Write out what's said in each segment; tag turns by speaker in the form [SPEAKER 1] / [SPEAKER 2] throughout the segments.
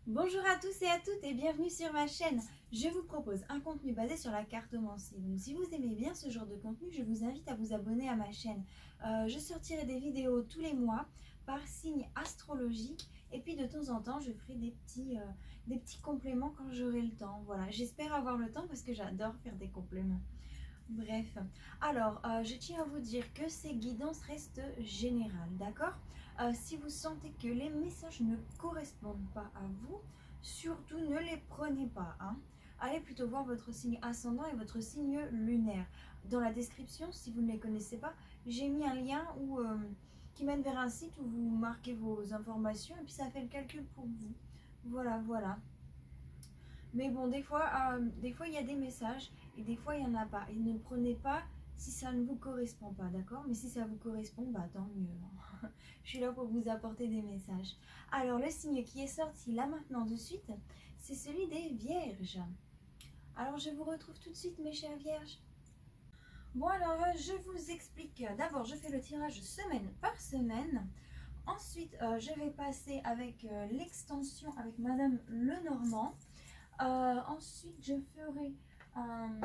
[SPEAKER 1] Bonjour à tous et à toutes et bienvenue sur ma chaîne. Je vous propose un contenu basé sur la cartomancie. Donc si vous aimez bien ce genre de contenu, je vous invite à vous abonner à ma chaîne. Je sortirai des vidéos tous les mois par signe astrologique et puis de temps en temps je ferai des petits compléments quand j'aurai le temps. Voilà, j'espère avoir le temps parce que j'adore faire des compléments. Bref, alors je tiens à vous dire que ces guidances restent générales, d'accord? Si vous sentez que les messages ne correspondent pas à vous, surtout ne les prenez pas, hein. Allez plutôt voir votre signe ascendant et votre signe lunaire. Dans la description, si vous ne les connaissez pas, j'ai mis un lien qui mène vers un site où vous marquez vos informations et puis ça fait le calcul pour vous. Voilà, voilà. Mais bon, des fois, il y a des messages et des fois, il n'y en a pas. Et ne prenez pas si ça ne vous correspond pas, d'accord? Mais si ça vous correspond, bah tant mieux, hein. Je suis là pour vous apporter des messages. Alors, le signe qui est sorti là maintenant de suite, c'est celui des Vierges. Alors, je vous retrouve tout de suite, mes chères Vierges. Bon, alors, je vous explique. D'abord, je fais le tirage semaine par semaine. Ensuite, je vais passer avec l'extension avec Madame Lenormand. Ensuite, je ferai un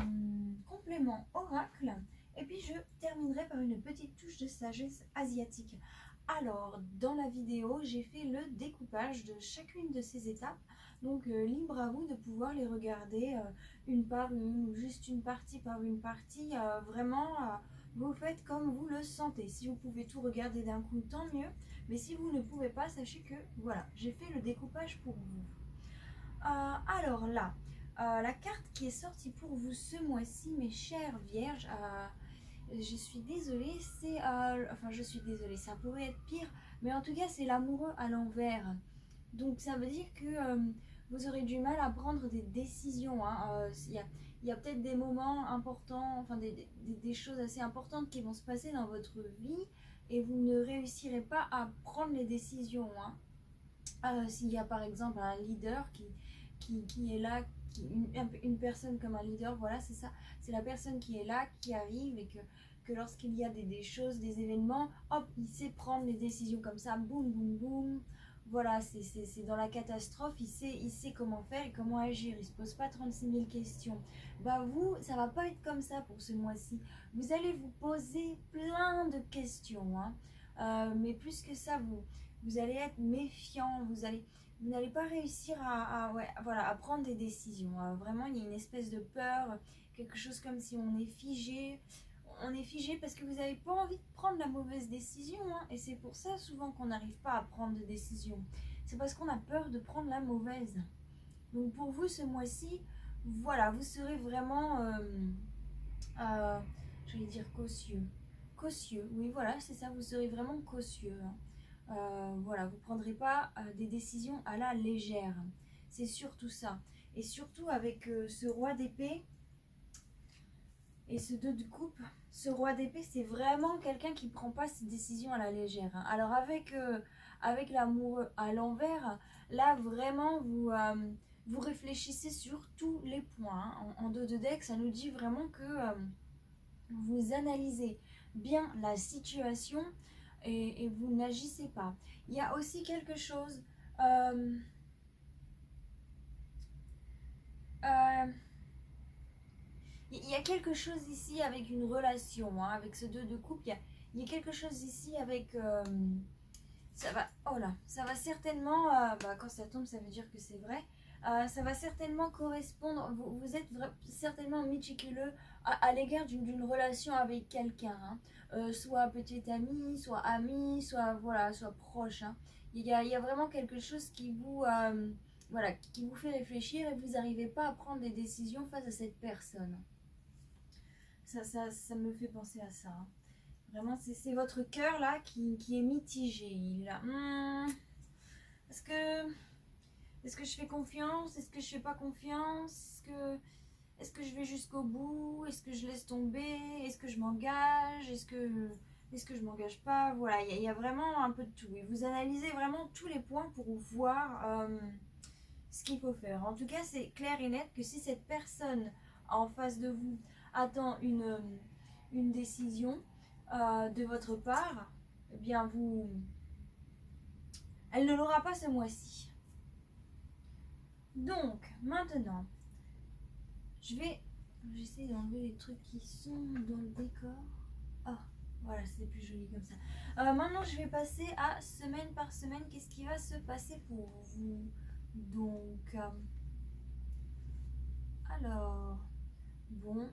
[SPEAKER 1] complément oracle et puis je terminerai par une petite touche de sagesse asiatique. Alors, dans la vidéo, j'ai fait le découpage de chacune de ces étapes. Donc, libre à vous de pouvoir les regarder une par une ou juste une partie par une partie. Vous faites comme vous le sentez. Si vous pouvez tout regarder d'un coup, tant mieux. Mais si vous ne pouvez pas, sachez que voilà, j'ai fait le découpage pour vous. Alors là, la carte qui est sortie pour vous ce mois-ci, mes chères vierges, je suis désolée, je suis désolée, ça pourrait être pire, mais en tout cas, c'est l'amoureux à l'envers. Donc, ça veut dire que vous aurez du mal à prendre des décisions, hein. Il y a peut-être des moments importants, enfin des choses assez importantes qui vont se passer dans votre vie et vous ne réussirez pas à prendre les décisions, hein. S'il y a par exemple un leader qui est là, une personne comme un leader, voilà, c'est ça, c'est la personne qui est là, qui arrive et que lorsqu'il y a des choses, des événements, hop, il sait prendre les décisions comme ça, boum, boum, boum. Voilà, c'est dans la catastrophe, il sait comment faire et comment agir, il se pose pas 36 000 questions. Bah vous, ça va pas être comme ça pour ce mois-ci. Vous allez vous poser plein de questions, hein. Mais plus que ça, vous allez être méfiant, vous n'allez pas réussir ouais, voilà, à prendre des décisions. Vraiment, il y a une espèce de peur, quelque chose comme si on est figé. On est figé parce que vous n'avez pas envie de prendre la mauvaise décision, hein. Et c'est pour ça souvent qu'on n'arrive pas à prendre de décision. C'est parce qu'on a peur de prendre la mauvaise. Donc pour vous, ce mois-ci, voilà, vous serez vraiment, je vais dire cautieux. Cautieux, oui, voilà, c'est ça, vous serez vraiment cautieux, hein. Voilà, vous ne prendrez pas des décisions à la légère. C'est surtout ça. Et surtout avec ce roi d'épée et ce 2 de coupe, ce roi d'épée, c'est vraiment quelqu'un qui ne prend pas ses décisions à la légère, hein. Alors avec l'amoureux à l'envers, là vraiment vous réfléchissez sur tous les points, hein. En 2 de deck, ça nous dit vraiment que vous analysez bien la situation et vous n'agissez pas. Il y a aussi quelque chose. Euh, euh, il y a quelque chose ici avec une relation, hein, avec ce 2 de coupe. Il y a quelque chose ici avec. Ça va. Oh là, ça va certainement. Quand ça tombe, ça veut dire que c'est vrai. Ça va certainement correspondre. Vous êtes certainement méticuleux à l'égard d'une relation avec quelqu'un, hein. Soit petite amie, soit ami, soit voilà, soit proche, hein. Il y a vraiment quelque chose voilà, qui vous fait réfléchir et vous n'arrivez pas à prendre des décisions face à cette personne. Ça me fait penser à ça, hein. Vraiment, c'est votre cœur là qui est mitigé. Il est là. Est-ce que est-ce que je fais confiance? Est-ce que je fais pas confiance? Est-ce que je vais jusqu'au bout? Est-ce que je laisse tomber? Est-ce que je m'engage? Est-ce que je m'engage pas? Voilà, il y a vraiment un peu de tout. Et vous analysez vraiment tous les points pour voir ce qu'il faut faire. En tout cas, c'est clair et net que si cette personne en face de vous attend une décision de votre part, eh bien elle ne l'aura pas ce mois-ci. Donc, maintenant, j'essaie d'enlever les trucs qui sont dans le décor. Ah, voilà, c'est plus joli comme ça. Maintenant, je vais passer à semaine par semaine. Qu'est-ce qui va se passer pour vous? Donc, alors, bon,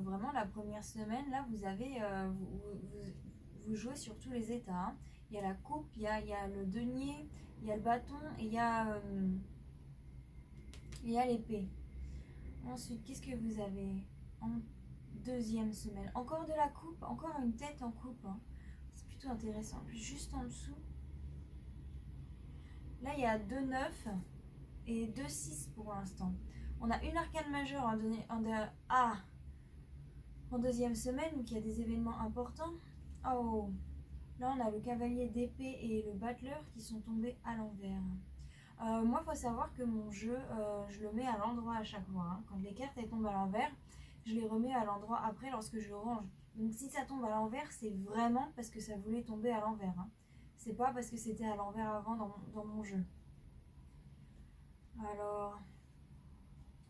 [SPEAKER 1] vraiment, la première semaine, là, vous avez, vous jouez sur tous les états, hein. Il y a la coupe, il y a le denier, il y a le bâton et il y a l'épée. Ensuite, qu'est-ce que vous avez en deuxième semaine? Encore de la coupe, encore une tête en coupe, hein. C'est plutôt intéressant. Puis juste en dessous, là, il y a 2 9 et 2 6 pour l'instant. On a une arcane majeure en deuxième semaine, donc il y a des événements importants. Oh, là, on a le cavalier d'épée et le battleur qui sont tombés à l'envers. Moi, il faut savoir que mon jeu, je le mets à l'endroit à chaque fois, hein. Quand les cartes elles tombent à l'envers, je les remets à l'endroit après lorsque je range. Donc si ça tombe à l'envers, c'est vraiment parce que ça voulait tomber à l'envers, hein. C'est pas parce que c'était à l'envers avant dans mon jeu. Alors,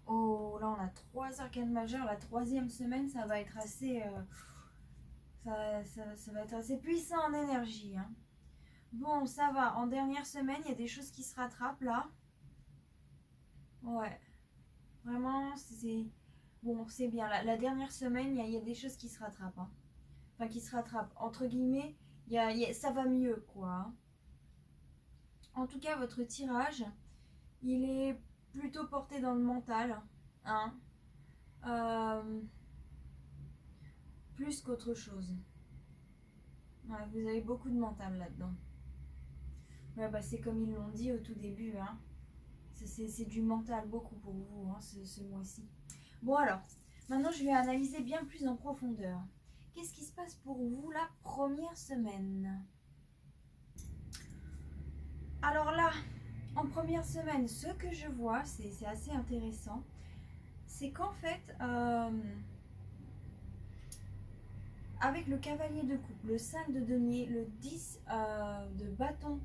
[SPEAKER 1] oh là on a 3 arcanes majeures. La troisième semaine, ça va être assez, ça va être assez puissant en énergie, hein. Bon, ça va. En dernière semaine, il y a des choses qui se rattrapent là. Ouais. Vraiment, c'est... Bon, c'est bien. La dernière semaine, il y a des choses qui se rattrapent, hein. Enfin, qui se rattrapent. Entre guillemets, ça va mieux, quoi, hein. En tout cas, votre tirage, il est plutôt porté dans le mental, hein. Plus qu'autre chose. Ouais, vous avez beaucoup de mental là-dedans. Ouais, bah, c'est comme ils l'ont dit au tout début, hein. C'est du mental beaucoup pour vous, hein, ce mois-ci. Bon alors, maintenant je vais analyser bien plus en profondeur. Qu'est-ce qui se passe pour vous la première semaine? Alors là, en première semaine, ce que je vois, c'est assez intéressant, c'est qu'en fait, avec le cavalier de coupe, le 5 de denier, le 10 de bâton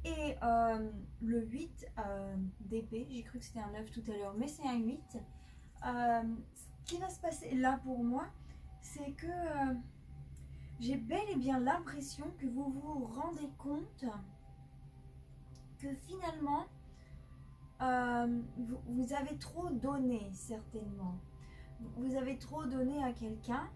[SPEAKER 1] et le 8 d'épée, j'ai cru que c'était un 9 tout à l'heure, mais c'est un 8. Ce qui va se passer là pour moi, c'est que j'ai bel et bien l'impression que vous vous rendez compte que finalement, vous avez trop donné, certainement. Vous avez trop donné à quelqu'un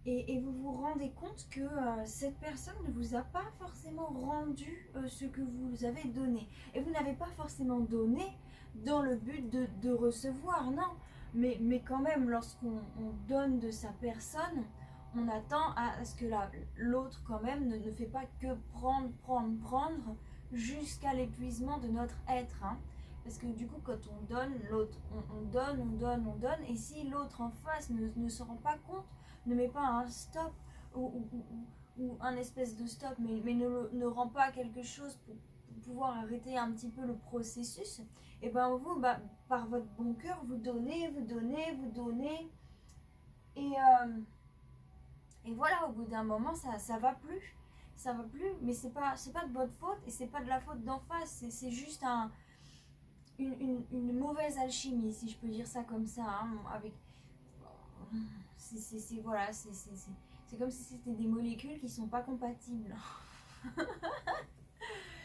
[SPEAKER 1] et vous vous rendez compte que cette personne ne vous a pas forcément rendu ce que vous avez donné. Et vous n'avez pas forcément donné dans le but de recevoir, non. Mais quand même, lorsqu'on donne de sa personne, on attend à ce que l'autre quand même ne fait pas que prendre jusqu'à l'épuisement de notre être, hein. Parce que du coup, quand on donne, l'autre, on donne. Et si l'autre en face ne se rend pas compte, ne met pas un stop ou un espèce de stop, mais ne rend pas quelque chose pour pouvoir arrêter un petit peu le processus, et ben vous, par votre bon cœur, vous donnez. Et voilà, au bout d'un moment, ça va plus. Ça va plus, mais c'est pas de votre faute et c'est pas de la faute d'en face. C'est juste une mauvaise alchimie, si je peux dire ça comme ça, hein, avec voilà, c'est comme si c'était des molécules qui sont pas compatibles.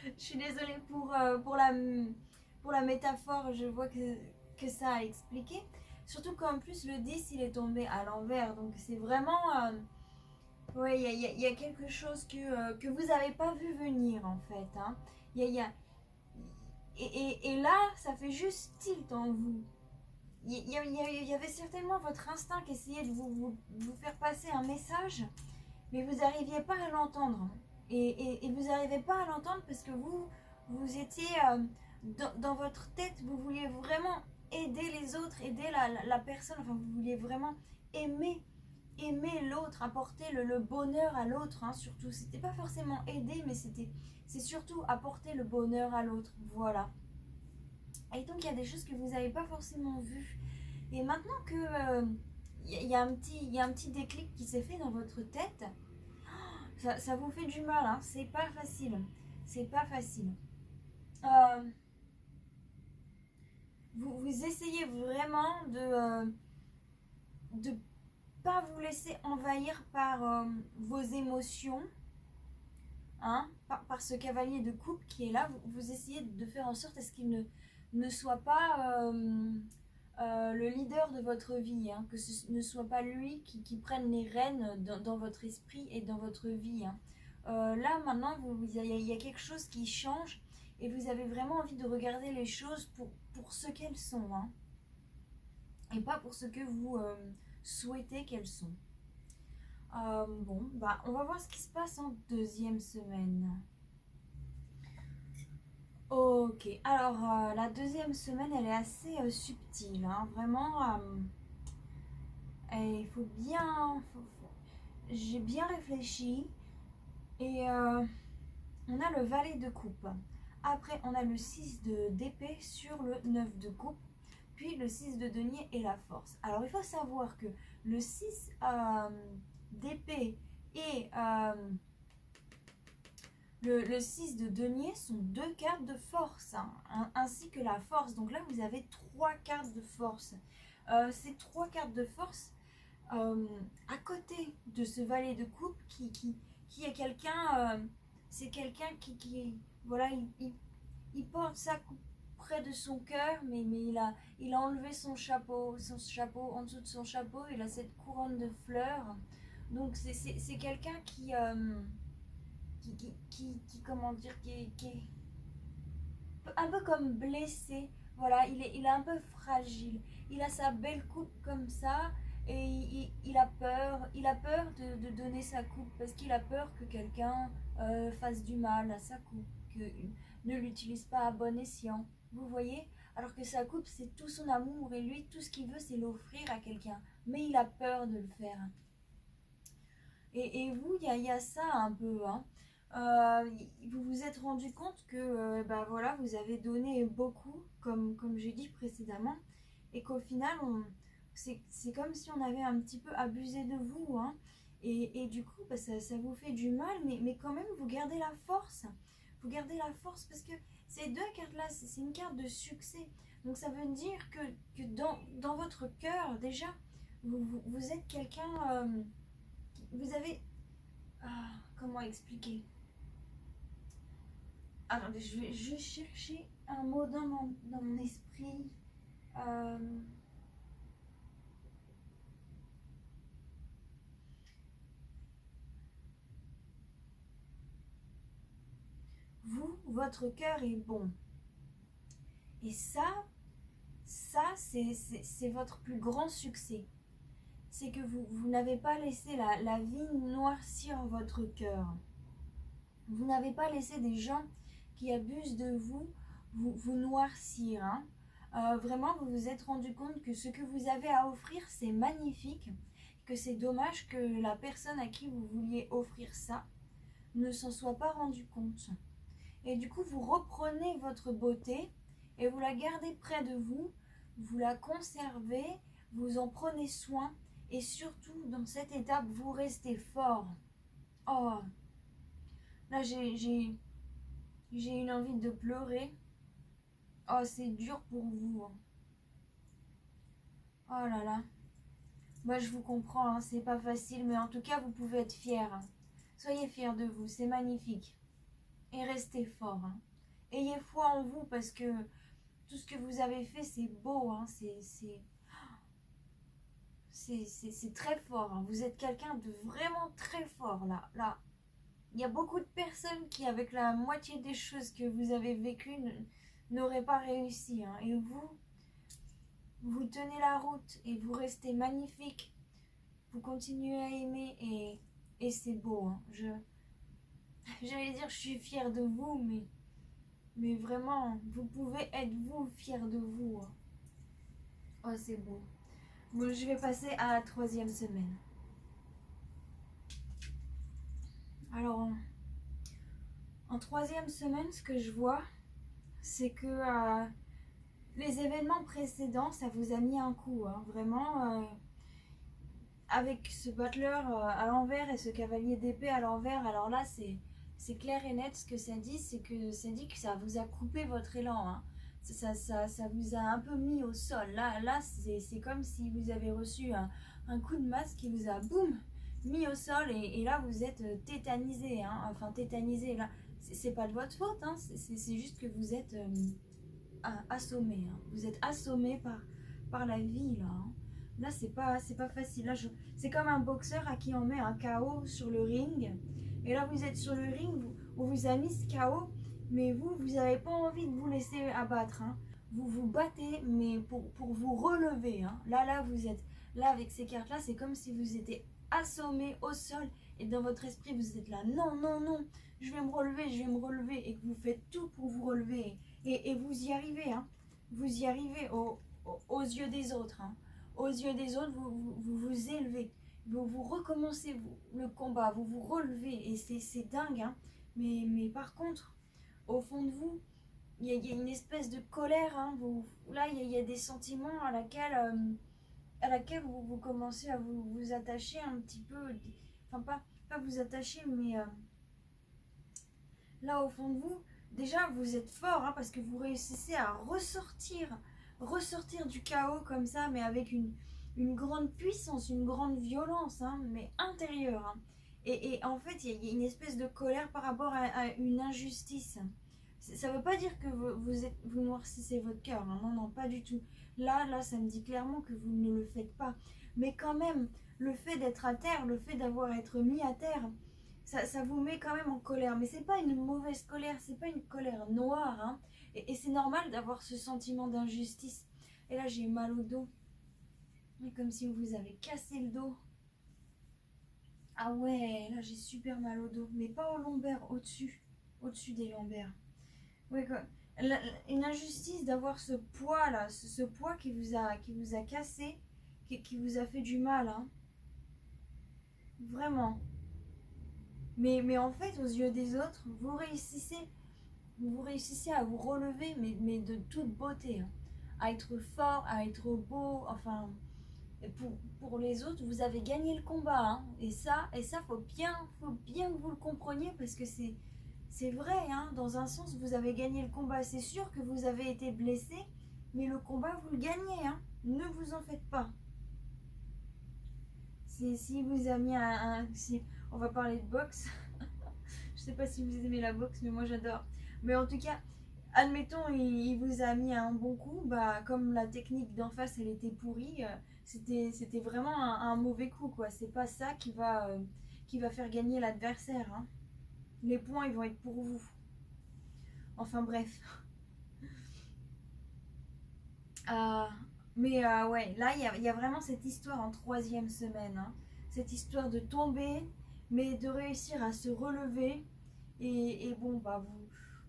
[SPEAKER 1] Je suis désolée pour la métaphore, je vois que ça a expliqué. Surtout qu'en plus le 10 il est tombé à l'envers, donc c'est vraiment... ouais, il y a quelque chose que vous n'avez pas vu venir en fait, hein. Et là, ça fait juste tilt en vous. Il y avait certainement votre instinct qui essayait de vous faire passer un message, mais vous n'arriviez pas à l'entendre. Et vous n'arrivez pas à l'entendre parce que vous étiez dans votre tête, vous vouliez vraiment aider les autres, aider la personne, enfin vous vouliez vraiment aimer l'autre, apporter le bonheur à l'autre, hein, surtout. C'était pas forcément aider, mais c'est surtout apporter le bonheur à l'autre, voilà. Et donc il y a des choses que vous n'avez pas forcément vues. Et maintenant que y a un petit déclic qui s'est fait dans votre tête, ça vous fait du mal, hein. C'est pas facile. C'est pas facile. vous essayez vraiment de pas vous laisser envahir par vos émotions, hein, par ce cavalier de coupe qui est là. Vous essayez de faire en sorte à ce qu'il ne soit pas le leader de votre vie, hein, que ce ne soit pas lui qui prenne les rênes dans votre esprit et dans votre vie, hein. Là maintenant il y a quelque chose qui change et vous avez vraiment envie de regarder les choses pour ce qu'elles sont, hein, et pas pour ce que vous souhaitez qu'elles sont. Bon, bah on va voir ce qui se passe en deuxième semaine. Ok, alors la deuxième semaine elle est assez subtile, hein, vraiment. Et il faut bien, j'ai bien réfléchi et on a le valet de coupe. Après on a le 6 d'épée sur le 9 de coupe, puis le 6 de denier et la force. Alors il faut savoir que le 6 d'épée et le 6 de denier sont deux cartes de force, hein, ainsi que la force. Donc là vous avez trois cartes de force. Ces trois cartes de force, à côté de ce valet de coupe qui est quelqu'un, c'est quelqu'un voilà, il porte sa coupe près de son cœur, mais il a enlevé son chapeau, en dessous de son chapeau il a cette couronne de fleurs. Donc c'est quelqu'un qui comment dire, qui est un peu comme blessé. Voilà, il est un peu fragile. Il a sa belle coupe comme ça et il a peur de donner sa coupe parce qu'il a peur que quelqu'un fasse du mal à sa coupe, que ne l'utilise pas à bon escient. Vous voyez? Alors que sa coupe, c'est tout son amour et lui, tout ce qu'il veut, c'est l'offrir à quelqu'un. Mais il a peur de le faire. Et vous, il y a ça un peu, hein. Vous vous êtes rendu compte que bah voilà, vous avez donné beaucoup, comme j'ai dit précédemment, et qu'au final, c'est comme si on avait un petit peu abusé de vous, hein. Et du coup, bah, ça vous fait du mal, mais quand même, vous gardez la force. Vous gardez la force parce que ces deux cartes-là, c'est une carte de succès. Donc ça veut dire que dans votre cœur, déjà, vous êtes quelqu'un... vous avez... comment expliquer? Alors, je vais juste chercher un mot dans mon esprit. Vous, votre cœur est bon. Et ça c'est votre plus grand succès. C'est que vous n'avez pas laissé la vie noircir votre cœur. Vous n'avez pas laissé des gens qui abusent de vous noircir, hein. Vraiment, vous vous êtes rendu compte que ce que vous avez à offrir, c'est magnifique, que c'est dommage que la personne à qui vous vouliez offrir ça ne s'en soit pas rendu compte. Et du coup, vous reprenez votre beauté et vous la gardez près de vous, vous la conservez, vous en prenez soin et surtout, dans cette étape, vous restez fort. Oh, là, j'ai une envie de pleurer. Oh, c'est dur pour vous, hein. Oh là là. Moi, je vous comprends, hein, c'est pas facile, mais en tout cas, vous pouvez être fiers, hein. Soyez fiers de vous, c'est magnifique. Et restez fort, hein. Ayez foi en vous parce que tout ce que vous avez fait, c'est beau, hein. C'est très fort, hein. Vous êtes quelqu'un de vraiment très fort, là. Il y a beaucoup de personnes qui, avec la moitié des choses que vous avez vécues, n'auraient pas réussi, hein. Et vous tenez la route et vous restez magnifique. Vous continuez à aimer et c'est beau, hein. J'allais dire je suis fière de vous, mais vraiment, vous pouvez être vous fière de vous, hein. Oh, c'est beau. Bon, je vais passer à la troisième semaine. Alors, en troisième semaine, ce que je vois, c'est que les événements précédents, ça vous a mis un coup, hein. Vraiment, avec ce battleur à l'envers et ce cavalier d'épée à l'envers, alors là, c'est clair et net ce que ça dit, c'est que ça dit que ça vous a coupé votre élan, hein. ça vous a un peu mis au sol. Là c'est comme si vous avez reçu un coup de masse qui vous a, boum, mis au sol. Et là, vous êtes tétanisé. Hein. Enfin, tétanisé, là, c'est pas de votre faute. Hein. C'est juste que vous êtes assommé. Hein. Vous êtes assommé par la vie, là. Hein. Là, c'est pas facile. Là, c'est comme un boxeur à qui on met un KO sur le ring. Et là, vous êtes sur le ring, on vous a mis ce KO, mais vous n'avez pas envie de vous laisser abattre. Hein. Vous vous battez, mais pour vous relever. Hein. Là, vous êtes là avec ces cartes-là, c'est comme si vous étiez assommé au sol. Et dans votre esprit, vous êtes là, non, non, non, je vais me relever, je vais me relever. Et que vous faites tout pour vous relever. Et vous y arrivez. Hein. Vous y arrivez aux yeux des autres. Hein. Aux yeux des autres, vous élevez. Vous recommencez le combat, vous vous relevez. Et c'est dingue. Hein. Mais par contre, au fond de vous, il y a une espèce de colère. Hein. Là, il y a des sentiments à laquelle vous commencez à vous attacher un petit peu. Enfin, pas vous attacher, mais là, au fond de vous, déjà, vous êtes fort, hein, parce que vous réussissez à ressortir du chaos comme ça, mais avec une grande puissance, une grande violence, hein, mais intérieure. Hein. Et en fait, il y a une espèce de colère par rapport à une injustice. Ça ne veut pas dire que vous noircissez votre cœur. Hein. Non, non, pas du tout. Là, ça me dit clairement que vous ne le faites pas. Mais quand même, le fait d'être à terre, le fait d'avoir été mis à terre, ça vous met quand même en colère. Mais c'est pas une mauvaise colère, c'est pas une colère noire. Hein. Et c'est normal d'avoir ce sentiment d'injustice. Et là, j'ai mal au dos. Mais comme si vous avez cassé le dos. Ah ouais, là, j'ai super mal au dos. Mais pas au lombaire, au-dessus. Au-dessus des lombaires. Ouais, une injustice d'avoir ce poids là, ce poids qui vous a cassé, qui vous a fait du mal, hein. Vraiment. Mais en fait, aux yeux des autres, vous réussissez à vous relever, mais de toute beauté, hein. À être fort, à être beau, enfin, pour les autres, vous avez gagné le combat, hein. Et ça, faut bien que vous le compreniez, parce que c'est vrai, hein, dans un sens, vous avez gagné le combat. C'est sûr que vous avez été blessé, mais le combat, vous le gagnez. Hein. Ne vous en faites pas. Si vous avez mis si on va parler de boxe, je sais pas si vous aimez la boxe, mais moi j'adore. Mais en tout cas, admettons, il vous a mis un bon coup, bah, comme la technique d'en face, elle était pourrie, c'était vraiment un mauvais coup, quoi. C'est pas ça qui va faire gagner l'adversaire. Hein. Les points, ils vont être pour vous. Enfin bref. Mais ouais, là, il y a vraiment cette histoire en troisième semaine. Hein. Cette histoire de tomber, mais de réussir à se relever. Et bon, bah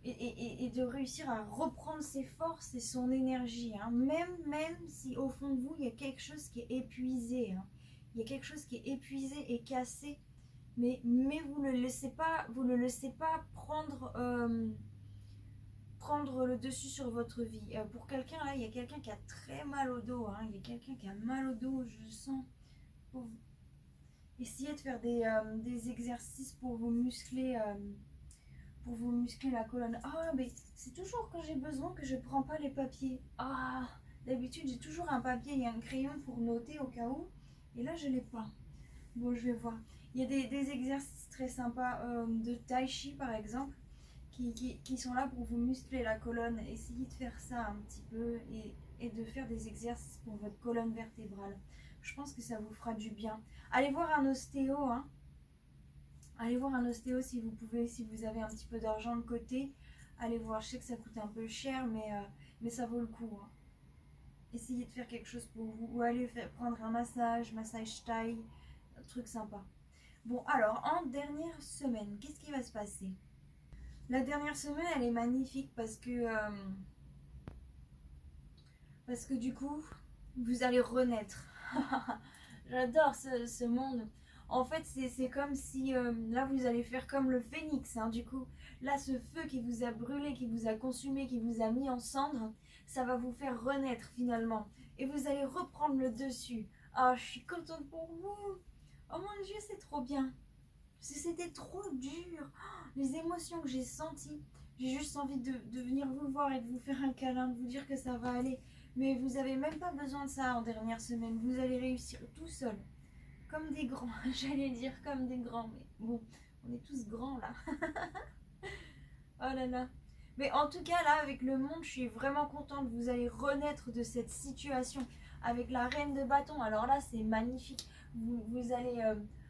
[SPEAKER 1] et de réussir à reprendre ses forces et son énergie. Hein. Même si au fond de vous, il y a quelque chose qui est épuisé. Hein. Il y a quelque chose qui est épuisé et cassé. Mais vous ne le laissez pas prendre le dessus sur votre vie. Pour quelqu'un, là, il y a quelqu'un qui a très mal au dos. Hein. Il y a quelqu'un qui a mal au dos, je le sens. Essayez de faire des exercices pour vous muscler la colonne. Ah, mais c'est toujours quand j'ai besoin que je prends pas les papiers. Ah, d'habitude, j'ai toujours un papier et un crayon pour noter au cas où. Et là, je l'ai pas. Bon, je vais voir. Il y a des exercices très sympas de tai chi, par exemple, qui sont là pour vous muscler la colonne. Essayez de faire ça un petit peu et de faire des exercices pour votre colonne vertébrale. Je pense que ça vous fera du bien. Allez voir un ostéo, hein. Allez voir un ostéo si vous pouvez, si vous avez un petit peu d'argent de côté. Allez voir, je sais que ça coûte un peu cher, mais ça vaut le coup. Hein. Essayez de faire quelque chose pour vous. Ou allez prendre un massage thaï, un truc sympa. Bon, alors, en dernière semaine, qu'est-ce qui va se passer? La dernière semaine, elle est magnifique parce que du coup, vous allez renaître. J'adore ce monde. En fait, c'est comme si là, vous allez faire comme le phénix. Hein, du coup, là, ce feu qui vous a brûlé, qui vous a consumé, qui vous a mis en cendres, ça va vous faire renaître finalement. Et vous allez reprendre le dessus. Ah, je suis contente pour vous. Oh mon Dieu, c'est trop bien. C'était trop dur. Oh, les émotions que j'ai senties. J'ai juste envie de venir vous voir et de vous faire un câlin, de vous dire que ça va aller. Mais vous n'avez même pas besoin de ça en dernière semaine. Vous allez réussir tout seul. Comme des grands, j'allais dire comme des grands. Mais bon, on est tous grands là. Oh là là. Mais en tout cas, là, avec le monde, je suis vraiment contente. Vous allez renaître de cette situation avec la reine de bâton. Alors là, c'est magnifique. Vous allez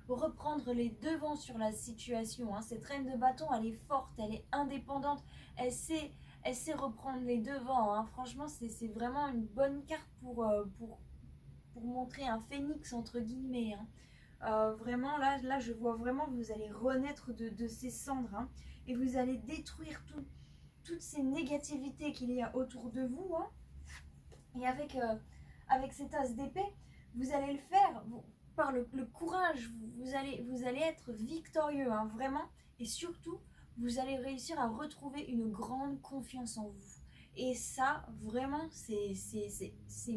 [SPEAKER 1] reprendre les devants sur la situation. Hein. Cette reine de bâton, elle est forte, elle est indépendante. Elle sait reprendre les devants. Hein. Franchement, c'est vraiment une bonne carte pour montrer un phénix, entre guillemets. Hein. Vraiment, là, je vois vraiment que vous allez renaître de ces cendres. Hein. Et vous allez détruire toutes ces négativités qu'il y a autour de vous. Hein. Et avec cet as d'épée, vous allez le faire par le courage. Vous allez être victorieux, hein, vraiment. Et surtout, vous allez réussir à retrouver une grande confiance en vous. Et ça, vraiment, c'est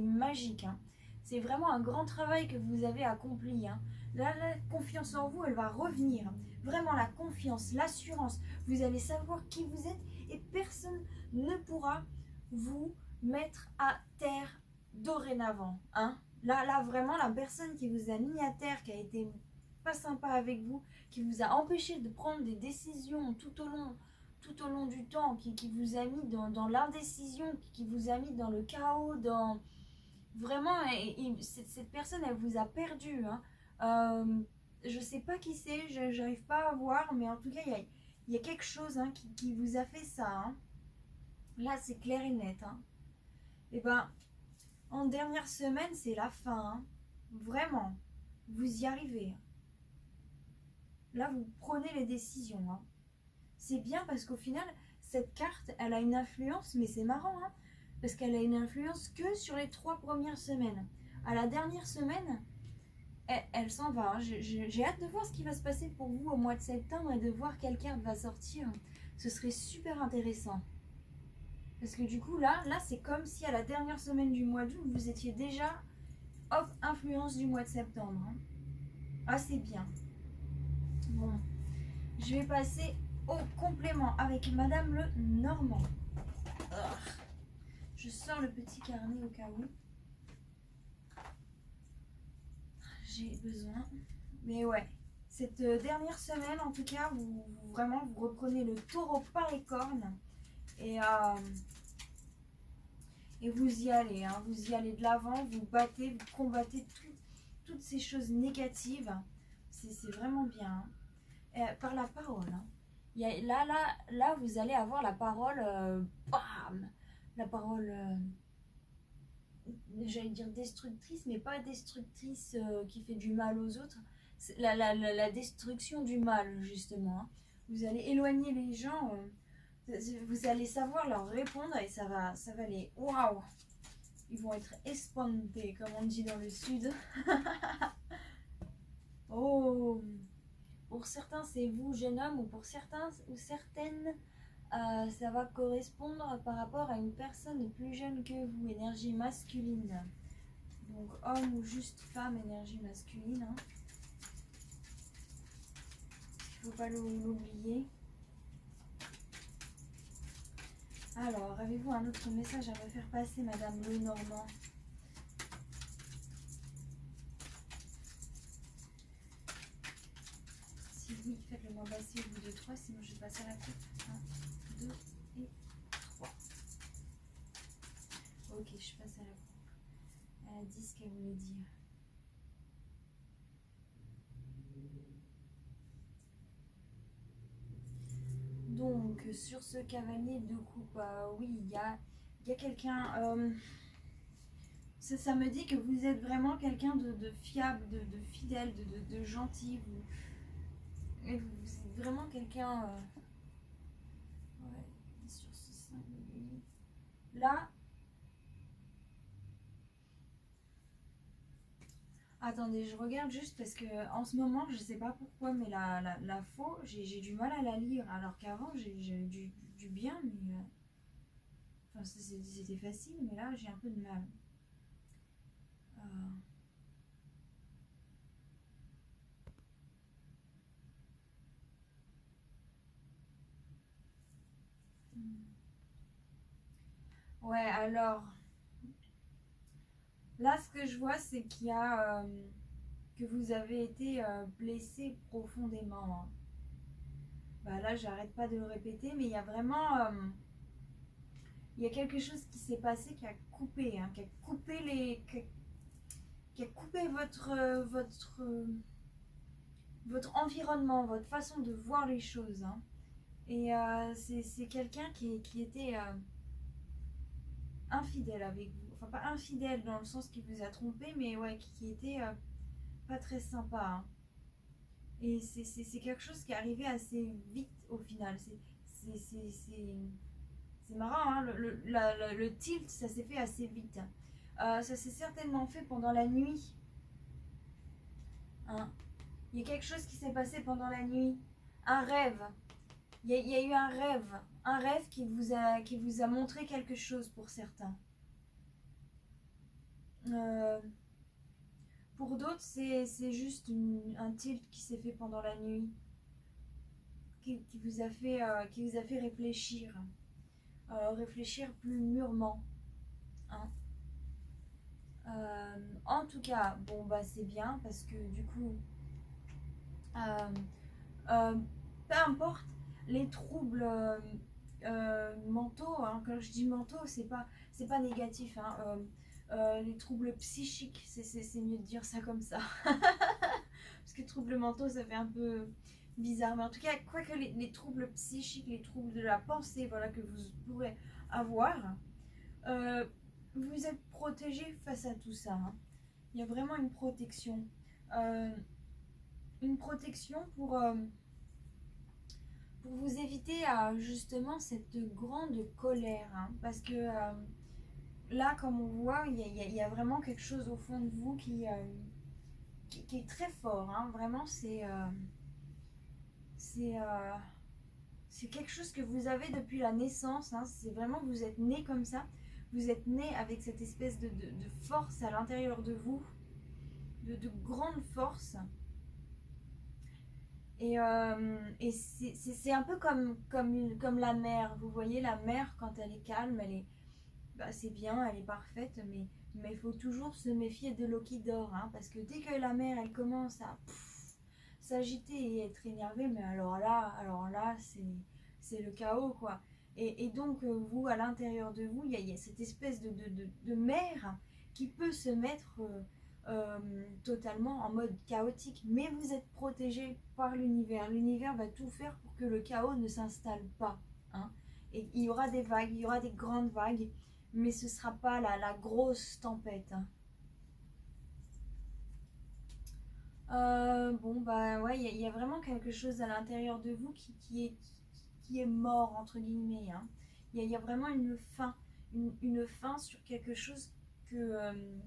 [SPEAKER 1] magique. Hein. C'est vraiment un grand travail que vous avez accompli. Hein. Là, la confiance en vous, elle va revenir. Vraiment, la confiance, l'assurance. Vous allez savoir qui vous êtes et personne ne pourra vous mettre à terre dorénavant. Hein. Là, vraiment, la personne qui vous a mis à terre, qui a été pas sympa avec vous, qui vous a empêché de prendre des décisions tout au long du temps, qui vous a mis dans l'indécision, qui vous a mis dans le chaos, vraiment, cette personne, elle vous a perdu. Hein. Je sais pas qui c'est, j'arrive pas à voir, mais en tout cas, il y a quelque chose, hein, qui vous a fait ça. Hein. Là, c'est clair et net. Hein. Et ben, en dernière semaine, c'est la fin. Hein. Vraiment, vous y arrivez. Là, vous prenez les décisions. Hein. C'est bien parce qu'au final, cette carte, elle a une influence, mais c'est marrant, hein, parce qu'elle a une influence que sur les 3 premières semaines. À la dernière semaine, elle s'en va. Hein. J'ai hâte de voir ce qui va se passer pour vous au mois de septembre et de voir quelle carte va sortir. Ce serait super intéressant. Parce que du coup, là c'est comme si à la dernière semaine du mois d'août, vous étiez déjà hop, influence du mois de septembre. Hein. Ah, c'est bien. Bon, je vais passer au complément avec Madame Le Normand. Je sors le petit carnet au cas où. J'ai besoin. Mais ouais, cette dernière semaine, en tout cas, vous reprenez le taureau par les cornes. Et vous y allez, hein, vous y allez de l'avant, vous battez, vous combattez toutes ces choses négatives. C'est vraiment bien. Hein. Par la parole. Hein. Là, vous allez avoir la parole, bam, la parole, j'allais dire destructrice, mais pas destructrice qui fait du mal aux autres. C'est la destruction du mal, justement. Hein. Vous allez éloigner les gens. Vous allez savoir leur répondre et ça va les... Waouh! Ils vont être espandés, comme on dit dans le sud. Oh! Pour certains, c'est vous, jeune homme, ou pour certains ou certaines, ça va correspondre par rapport à une personne plus jeune que vous, énergie masculine. Donc, homme ou juste femme, énergie masculine. Hein. Il ne faut pas l'oublier. Alors, avez-vous un autre message à me faire passer, Madame Le Normand? Si oui, faites-le moi passer au bout de 3, sinon je vais passer à la coupe. 1, 2 et 3. Ok, je passe à la coupe. Elle a dit ce qu'elle voulait dire. Donc, sur ce cavalier de coupe, oui, il y a quelqu'un... ça me dit que vous êtes vraiment quelqu'un de fiable, de fidèle, de gentil. Vous êtes vraiment quelqu'un... ouais, sur ce 5 là... Attendez, je regarde juste parce que en ce moment, je sais pas pourquoi, mais la faux, j'ai du mal à la lire. Alors qu'avant, j'ai du bien, mais... enfin, c'était facile, mais là, j'ai un peu de mal. Ouais, alors, là, ce que je vois, c'est qu'il y a... que vous avez été blessé profondément, hein. Bah là, j'arrête pas de le répéter, mais il y a vraiment... il y a quelque chose qui s'est passé qui a coupé, hein, qui a coupé qui a coupé votre environnement, votre façon de voir les choses, hein. Et c'est quelqu'un qui était infidèle avec vous. Enfin, pas infidèle dans le sens qu'il vous a trompé, mais ouais, qui était pas très sympa, hein. Et c'est quelque chose qui est arrivé assez vite au final. C'est marrant, hein, le tilt, ça s'est fait assez vite. Ça s'est certainement fait pendant la nuit, hein. Il y a quelque chose qui s'est passé pendant la nuit. Un rêve. Il y a eu un rêve. Un rêve qui vous a montré quelque chose pour certains. Euh, pour d'autres, c'est juste un tilt qui s'est fait pendant la nuit. Qui vous a fait réfléchir. Réfléchir plus mûrement, hein. En tout cas, bon bah c'est bien parce que du coup, euh, euh, peu importe les troubles mentaux, hein, quand je dis mentaux, c'est pas négatif, hein, les troubles psychiques, c'est mieux de dire ça comme ça. Parce que troubles mentaux, ça fait un peu bizarre. Mais en tout cas, quoique les troubles psychiques, les troubles de la pensée, voilà, que vous pourrez avoir, euh, vous êtes protégé face à tout ça, hein. Il y a vraiment une protection. Euh, une protection pour vous éviter justement cette grande colère, hein. Parce que là, comme on voit, il y a vraiment quelque chose au fond de vous qui est très fort, hein. Vraiment, c'est, euh, c'est quelque chose que vous avez depuis la naissance, hein. C'est vraiment, vous êtes né comme ça. Vous êtes né avec cette espèce de force à l'intérieur de vous, de grande force. Et c'est un peu comme la mer. Vous voyez, la mer, quand elle est calme, bah, c'est bien, elle est parfaite, mais il faut toujours se méfier de l'eau qui dort, hein, parce que dès que la mer, elle commence à s'agiter et être énervée, mais alors là, c'est le chaos, quoi. Et donc, vous, à l'intérieur de vous, il y a cette espèce de mer qui peut se mettre totalement en mode chaotique, mais vous êtes protégé par l'univers. L'univers va tout faire pour que le chaos ne s'installe pas, hein. Et il y aura des vagues, il y aura des grandes vagues, mais ce ne sera pas la grosse tempête, hein. Bon, bah ouais, il y a vraiment quelque chose à l'intérieur de vous qui est mort, entre guillemets, hein. Il y a vraiment une fin sur quelque chose que, euh,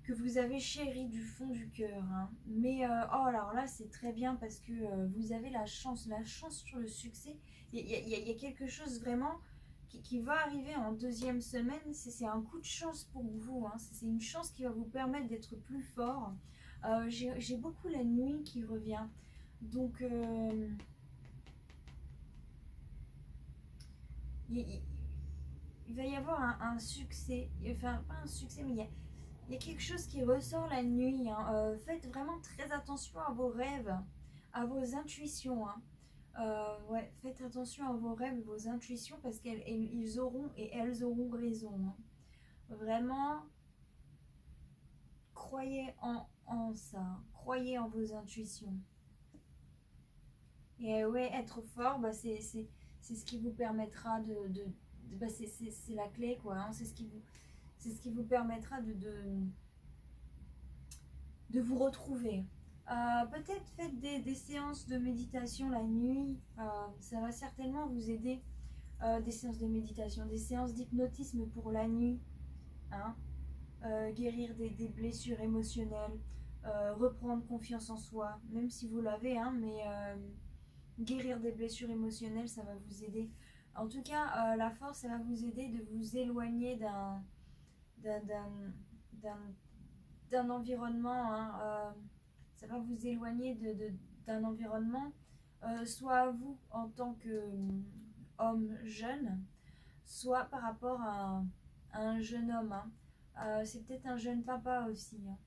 [SPEAKER 1] que vous avez chéri du fond du cœur, hein. Mais oh, alors là, c'est très bien parce que vous avez la chance sur le succès. Il y a quelque chose vraiment qui va arriver en deuxième semaine. C'est un coup de chance pour vous, hein. C'est une chance qui va vous permettre d'être plus fort. J'ai beaucoup la nuit qui revient. Donc, il, il va y avoir un succès. Enfin, pas un succès, mais il y a quelque chose qui ressort la nuit, hein. Faites vraiment très attention à vos rêves, à vos intuitions, hein. Ouais, faites attention à vos rêves, vos intuitions, parce qu'ils auront et elles auront raison, hein. Vraiment, croyez en ça, hein. Croyez en vos intuitions. Et ouais, être fort, bah, c'est ce qui vous permettra bah, c'est la clé, quoi, hein. C'est ce qui vous permettra de vous retrouver. Peut-être faites des séances de méditation la nuit, ça va certainement vous aider. Des séances de méditation, des séances d'hypnotisme pour la nuit, hein. Guérir des blessures émotionnelles, reprendre confiance en soi, même si vous l'avez, hein, mais guérir des blessures émotionnelles, ça va vous aider. En tout cas, la force, ça va vous aider de vous éloigner d'un, d'un, d'un environnement, hein, ça va vous éloigner d'un environnement, soit vous en tant qu'homme jeune, soit par rapport à un jeune homme. Hein. C'est peut-être un jeune papa aussi. Hein.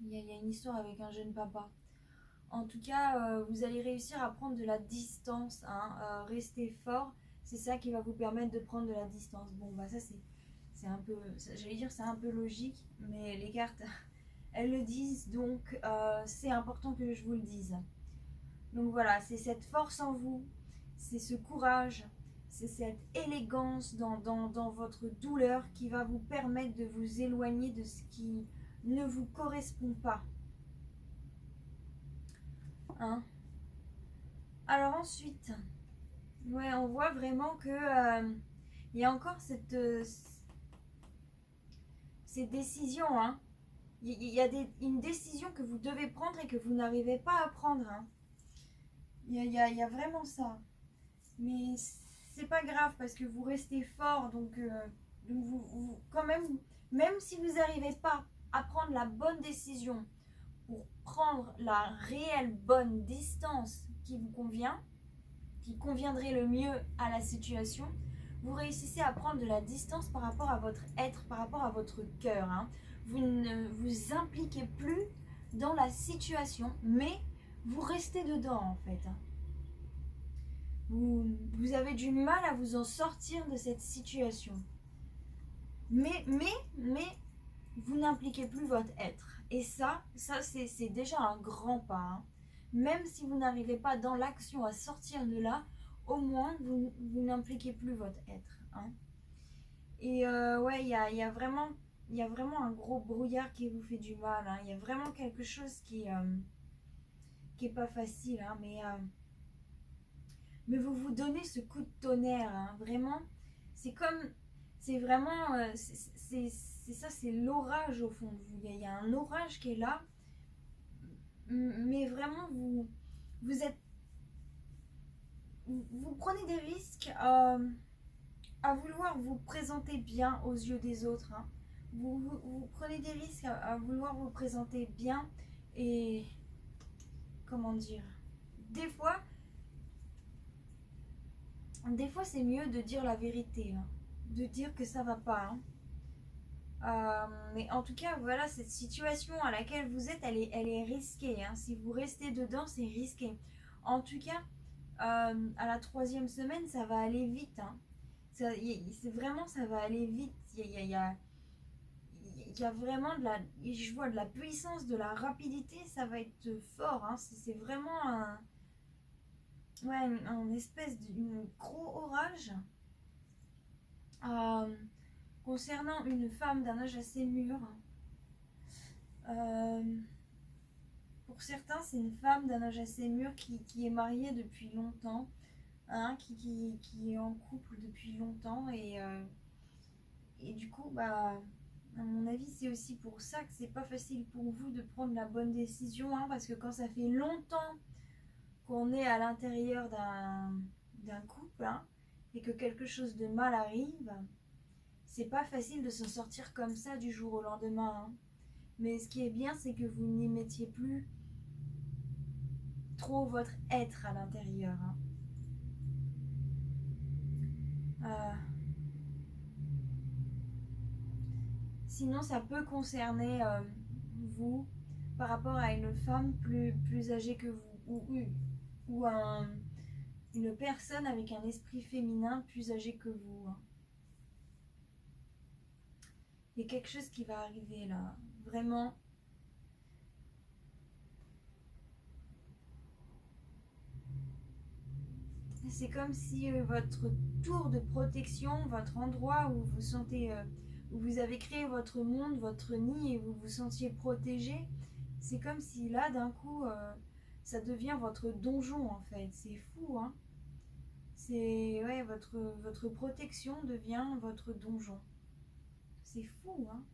[SPEAKER 1] Il y a une histoire avec un jeune papa. En tout cas, vous allez réussir à prendre de la distance. Hein. Rester fort, c'est ça qui va vous permettre de prendre de la distance. Bon, bah ça c'est un peu, j'allais dire c'est un peu logique, mais les cartes, elles le disent, donc c'est important que je vous le dise. Donc voilà, c'est cette force en vous, c'est ce courage, c'est cette élégance dans votre douleur qui va vous permettre de vous éloigner de ce qui ne vous correspond pas. Hein? Alors ensuite, ouais, on voit vraiment que il y a encore cette décision. Hein? Il y a une décision que vous devez prendre et que vous n'arrivez pas à prendre. Hein? Il y a vraiment ça. Mais c'est pas grave parce que vous restez fort. Donc vous, quand même si vous n'arrivez pas à prendre la bonne décision pour prendre la réelle bonne distance qui vous convient, qui conviendrait le mieux à la situation, vous réussissez à prendre de la distance par rapport à votre être, par rapport à votre cœur. Hein. Vous ne vous impliquez plus dans la situation, mais vous restez dedans en fait. Hein. Vous avez du mal à vous en sortir de cette situation. Mais vous n'impliquez plus votre être. Et ça c'est déjà un grand pas. Hein. Même si vous n'arrivez pas dans l'action à sortir de là, au moins vous n'impliquez plus votre être. Hein. Et ouais, il y a vraiment un gros brouillard qui vous fait du mal. Hein. Il y a vraiment quelque chose qui est pas facile. Hein. Mais vous vous donnez ce coup de tonnerre. Hein. Vraiment, c'est vraiment, c'est ça, c'est l'orage au fond de vous. Il y a un orage qui est là. Mais vraiment, vous prenez des risques à vouloir vous présenter bien aux yeux des autres. Hein. Vous prenez des risques à vouloir vous présenter bien et comment dire, des fois c'est mieux de dire la vérité, hein, de dire que ça va pas. Hein. Mais en tout cas, voilà, cette situation à laquelle vous êtes, elle est risquée. Hein. Si vous restez dedans, c'est risqué. En tout cas, à la 3e semaine, ça va aller vite. Hein. Vraiment, ça va aller vite. Il y a vraiment je vois de la puissance, de la rapidité, ça va être fort. Hein. C'est vraiment un espèce de gros orage. Concernant une femme d'un âge assez mûr, pour certains, c'est une femme d'un âge assez mûr qui est mariée depuis longtemps, hein, qui est en couple depuis longtemps et du coup, bah, à mon avis, c'est aussi pour ça que c'est pas facile pour vous de prendre la bonne décision, hein, parce que quand ça fait longtemps qu'on est à l'intérieur d'un couple, hein, et que quelque chose de mal arrive, c'est pas facile de s'en sortir comme ça du jour au lendemain. Hein. Mais ce qui est bien, c'est que vous n'y mettiez plus trop votre être à l'intérieur. Hein. Sinon, ça peut concerner vous par rapport à une femme plus âgée que vous ou une personne avec un esprit féminin plus âgé que vous. Hein. Il y a quelque chose qui va arriver là, vraiment. C'est comme si votre tour de protection, votre endroit où vous sentez, où vous avez créé votre monde, votre nid et vous vous sentiez protégé, c'est comme si là d'un coup ça devient votre donjon en fait. C'est fou, hein. C'est ouais, votre protection devient votre donjon. C'est fou, hein.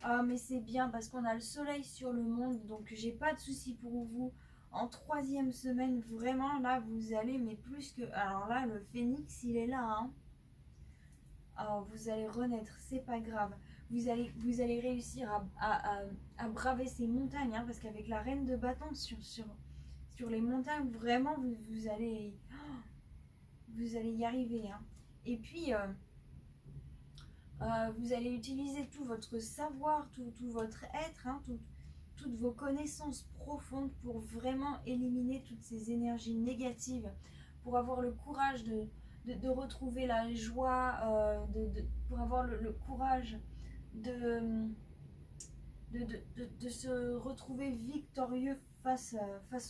[SPEAKER 1] Ah mais c'est bien parce qu'on a le soleil sur le monde, donc j'ai pas de soucis pour vous. En 3e semaine, vraiment là vous allez, mais plus que... Alors là le phénix il est là, hein. Oh, vous allez renaître, c'est pas grave. Vous allez réussir à braver ces montagnes, hein, parce qu'avec la reine de bâton sur les montagnes, vraiment vous allez y arriver. Hein. Et puis, vous allez utiliser tout votre savoir, tout votre être, hein, toutes vos connaissances profondes pour vraiment éliminer toutes ces énergies négatives, pour avoir le courage de retrouver la joie, pour avoir le courage de se retrouver victorieux face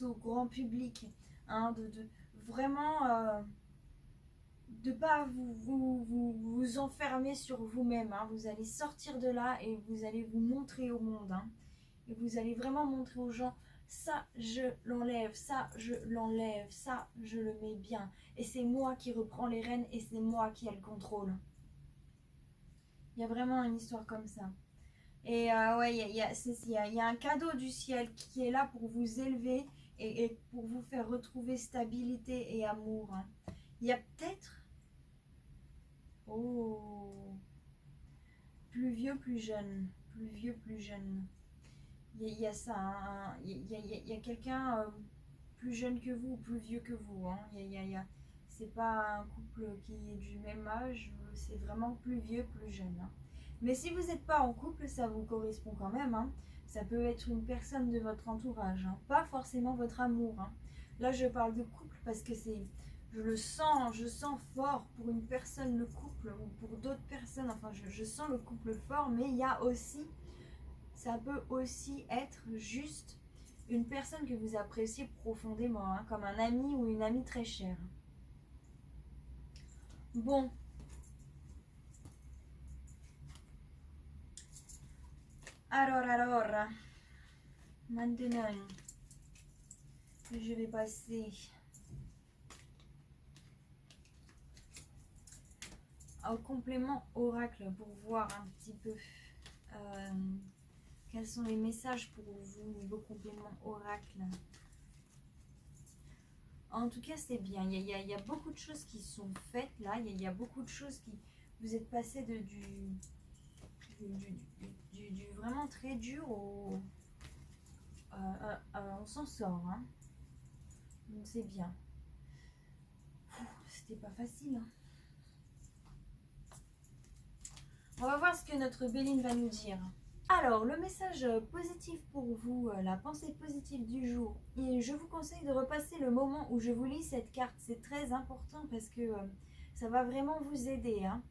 [SPEAKER 1] au grand public, hein, vraiment de ne pas vous enfermer sur vous-même, hein. Vous allez sortir de là et vous allez vous montrer au monde, hein. Et vous allez vraiment montrer aux gens, ça je l'enlève, ça je l'enlève, ça je le mets bien. Et c'est moi qui reprends les rênes et c'est moi qui ai le contrôle. Il y a vraiment une histoire comme ça. Et ouais, il y a un cadeau du ciel qui est là pour vous élever et pour vous faire retrouver stabilité et amour, hein. Il y a peut-être... Oh, plus vieux, plus jeune, plus vieux, plus jeune. Il y a ça, hein. Il y a quelqu'un plus jeune que vous ou plus vieux que vous, hein. C'est pas un couple qui est du même âge, c'est vraiment plus vieux, plus jeune, hein. Mais si vous n'êtes pas en couple, ça vous correspond quand même, hein. Ça peut être une personne de votre entourage, hein. Pas forcément votre amour, hein. Là, je parle de couple parce que c'est... je sens fort pour une personne le couple ou pour d'autres personnes, enfin je sens le couple fort, mais il y a aussi, ça peut aussi être juste une personne que vous appréciez profondément, hein, comme un ami ou une amie très chère. Bon. Alors, maintenant, je vais passer au complément oracle pour voir un petit peu quels sont les messages pour vous niveau complément oracle. En tout cas, c'est bien. Il y a beaucoup de choses qui sont faites là. Il y a beaucoup de choses qui... Vous êtes passé du vraiment très dur au... on s'en sort, hein. Donc c'est bien. C'était pas facile, hein. On va voir ce que notre Béline va nous dire. Alors, le message positif pour vous, la pensée positive du jour. Et je vous conseille de repasser le moment où je vous lis cette carte. C'est très important parce que ça va vraiment vous aider, hein.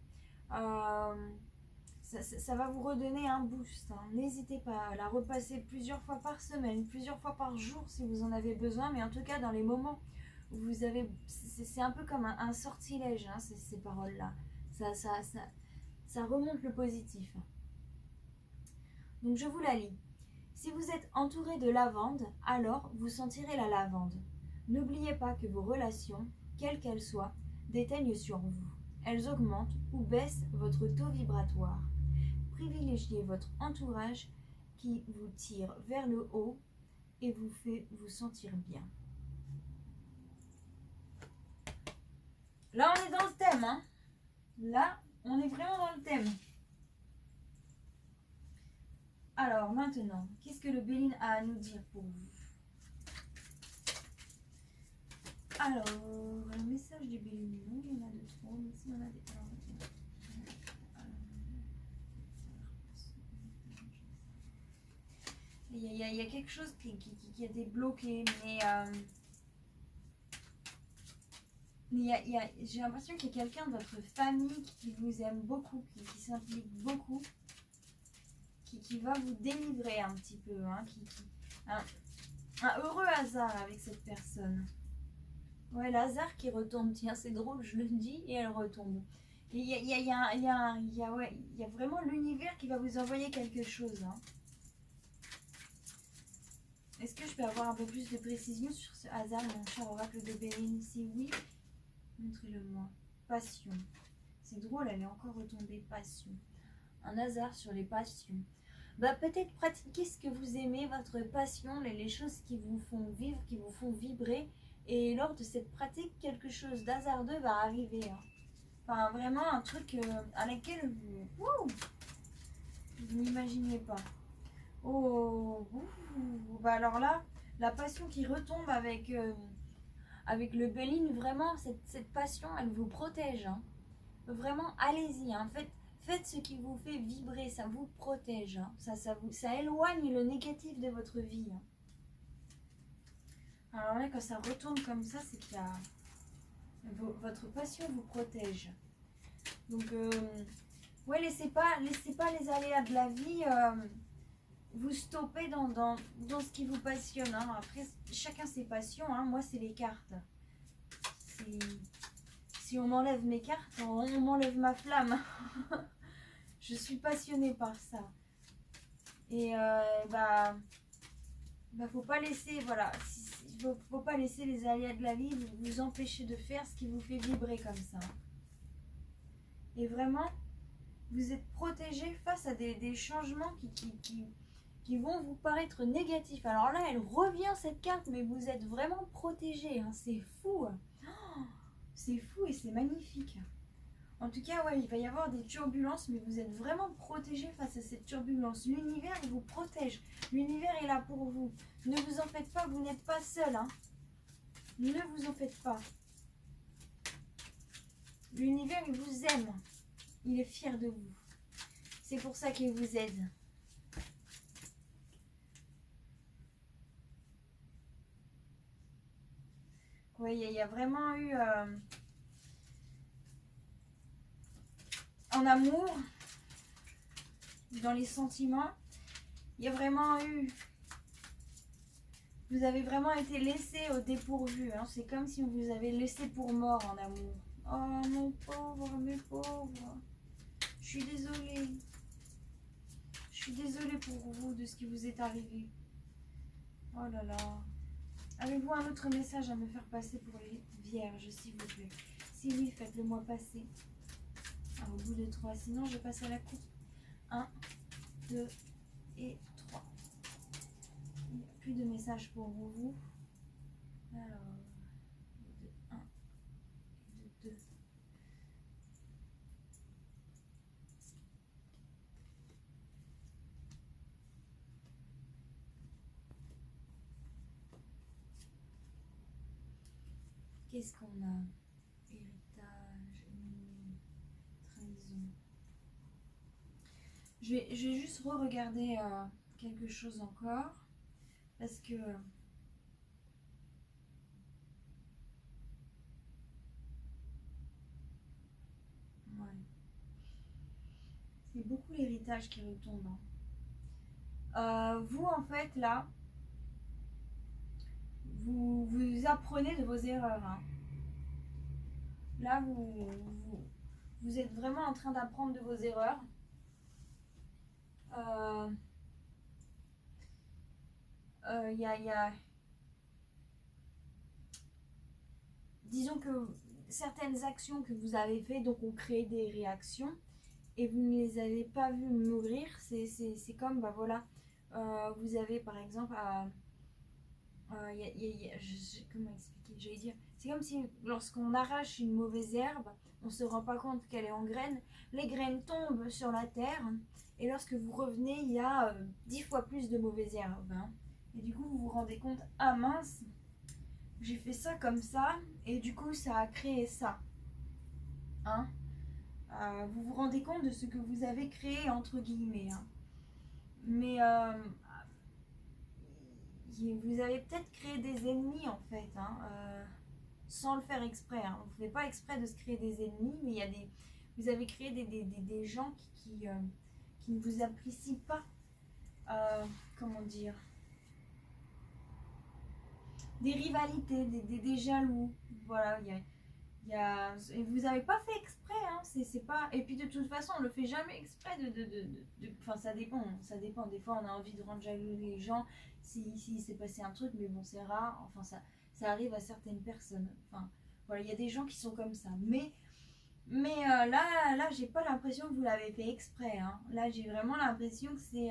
[SPEAKER 1] Ça va vous redonner un boost, hein. N'hésitez pas à la repasser plusieurs fois par semaine, plusieurs fois par jour si vous en avez besoin. Mais en tout cas, dans les moments où vous avez... C'est un peu comme un sortilège, hein, ces paroles-là. Ça remonte le positif. Donc je vous la lis. Si vous êtes entouré de lavande, alors vous sentirez la lavande. N'oubliez pas que vos relations, quelles qu'elles soient, déteignent sur vous. Elles augmentent ou baissent votre taux vibratoire. Privilégiez votre entourage qui vous tire vers le haut et vous fait vous sentir bien. Là, on est dans le thème, hein. Là, on est vraiment dans le thème. Alors maintenant, qu'est-ce que le Béline a à nous dire pour vous? Alors, le message du Béline, non, il y en a de trop, mais s'il y en a des... Il y a quelque chose qui a été bloqué, mais j'ai l'impression qu'il y a quelqu'un de votre famille qui vous aime beaucoup, qui s'implique beaucoup, qui va vous délivrer un petit peu, hein, un heureux hasard avec cette personne. Ouais, le hasard qui retombe, tiens, c'est drôle, je le dis, et elle retombe. Il y a vraiment l'univers qui va vous envoyer quelque chose, hein. Est-ce que je peux avoir un peu plus de précision sur ce hasard, mon cher oracle de Béline? Si oui, montrez-le-moi. Passion. C'est drôle, elle est encore retombée. Passion. Un hasard sur les passions. Bah, peut-être pratiquer ce que vous aimez, votre passion, les choses qui vous font vivre, qui vous font vibrer. Et lors de cette pratique, quelque chose d'hasardeux va arriver, hein. Enfin, vraiment un truc à laquelle vous n'imaginiez pas. Oh, bah alors là, la passion qui retombe avec le Béline, vraiment, cette passion, elle vous protège, hein. vraiment, allez-y, hein. Faites ce qui vous fait vibrer, ça vous protège, hein. Ça éloigne le négatif de votre vie, hein. Alors là, quand ça retourne comme ça, c'est qu'il y a... Votre passion vous protège. Donc, ouais, laissez pas les aléas de la vie vous stopper dans ce qui vous passionne, hein. Après, chacun ses passions, hein. Moi, c'est les cartes. Si on m'enlève mes cartes, on m'enlève ma flamme. Je suis passionnée par ça. Et faut pas laisser, voilà, faut pas laisser les aléas de la vie vous empêcher de faire ce qui vous fait vibrer comme ça. Et vraiment, vous êtes protégé face à des changements qui vont vous paraître négatifs. Alors là, elle revient cette carte, mais vous êtes vraiment protégé, hein. C'est fou. Oh, c'est fou et c'est magnifique. En tout cas, ouais, il va y avoir des turbulences, mais vous êtes vraiment protégé face à cette turbulence. L'univers, il vous protège. L'univers est là pour vous. Ne vous en faites pas, vous n'êtes pas seul, hein. Ne vous en faites pas. L'univers, il vous aime. Il est fier de vous. C'est pour ça qu'il vous aide. Oui, il y a vraiment eu... en amour, dans les sentiments, il y a vraiment eu... Vous avez vraiment été laissé au dépourvu, hein. C'est comme si on vous avait laissé pour mort en amour. Oh mon pauvre, mes pauvres. Je suis désolée. Je suis désolée pour vous de ce qui vous est arrivé. Oh là là. Avez-vous un autre message à me faire passer pour les vierges, s'il vous plaît? Si oui, faites-le moi passer. Au bout de 3, sinon je passe à la coupe. 1, 2 et 3. Il n'y a plus de message pour vous. Alors, de 1 et de 2. Qu'est-ce qu'on a? Héritage, ennemi, trahison. Je vais juste re-regarder quelque chose encore. Parce que... Ouais. C'est beaucoup l'héritage qui retombe, hein. Vous, en fait, là, vous apprenez de vos erreurs, hein. Là, vous êtes vraiment en train d'apprendre de vos erreurs. Disons que certaines actions que vous avez faites donc ont créé des réactions et vous ne les avez pas vues mûrir. C'est comme, bah voilà, vous avez par exemple, comment expliquer, j'allais dire, c'est comme si lorsqu'on arrache une mauvaise herbe, on ne se rend pas compte qu'elle est en graines, les graines tombent sur la terre et lorsque vous revenez, il y a 10 fois plus de mauvaises herbes, hein. Et du coup, vous vous rendez compte, ah mince, j'ai fait ça comme ça, et du coup, ça a créé ça. Hein, vous vous rendez compte de ce que vous avez créé, entre guillemets. Hein. Mais vous avez peut-être créé des ennemis, en fait, hein, sans le faire exprès. Hein. Vous ne faites pas exprès de se créer des ennemis, mais il y a vous avez créé des gens qui ne vous apprécient pas. Comment dire, des rivalités, des jaloux. Voilà, et vous n'avez pas fait exprès, hein, c'est pas... Et puis de toute façon, on le fait jamais exprès enfin, ça dépend. Des fois, on a envie de rendre jaloux les gens si s'est passé un truc, mais bon, c'est rare. Enfin, ça arrive à certaines personnes. Enfin, voilà, il y a des gens qui sont comme ça. Mais là, j'ai pas l'impression que vous l'avez fait exprès, hein. Là, j'ai vraiment l'impression que c'est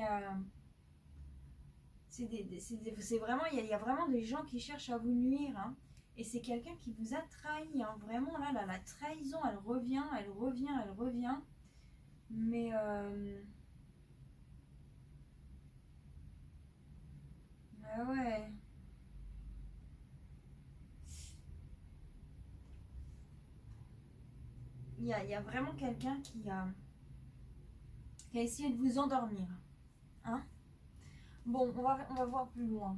[SPEAKER 1] vraiment, il y a vraiment des gens qui cherchent à vous nuire, hein. Et c'est quelqu'un qui vous a trahi, hein. Vraiment là, la trahison, elle revient. Mais ouais. il y a vraiment quelqu'un qui a essayé de vous endormir. Hein? Bon, on va voir plus loin.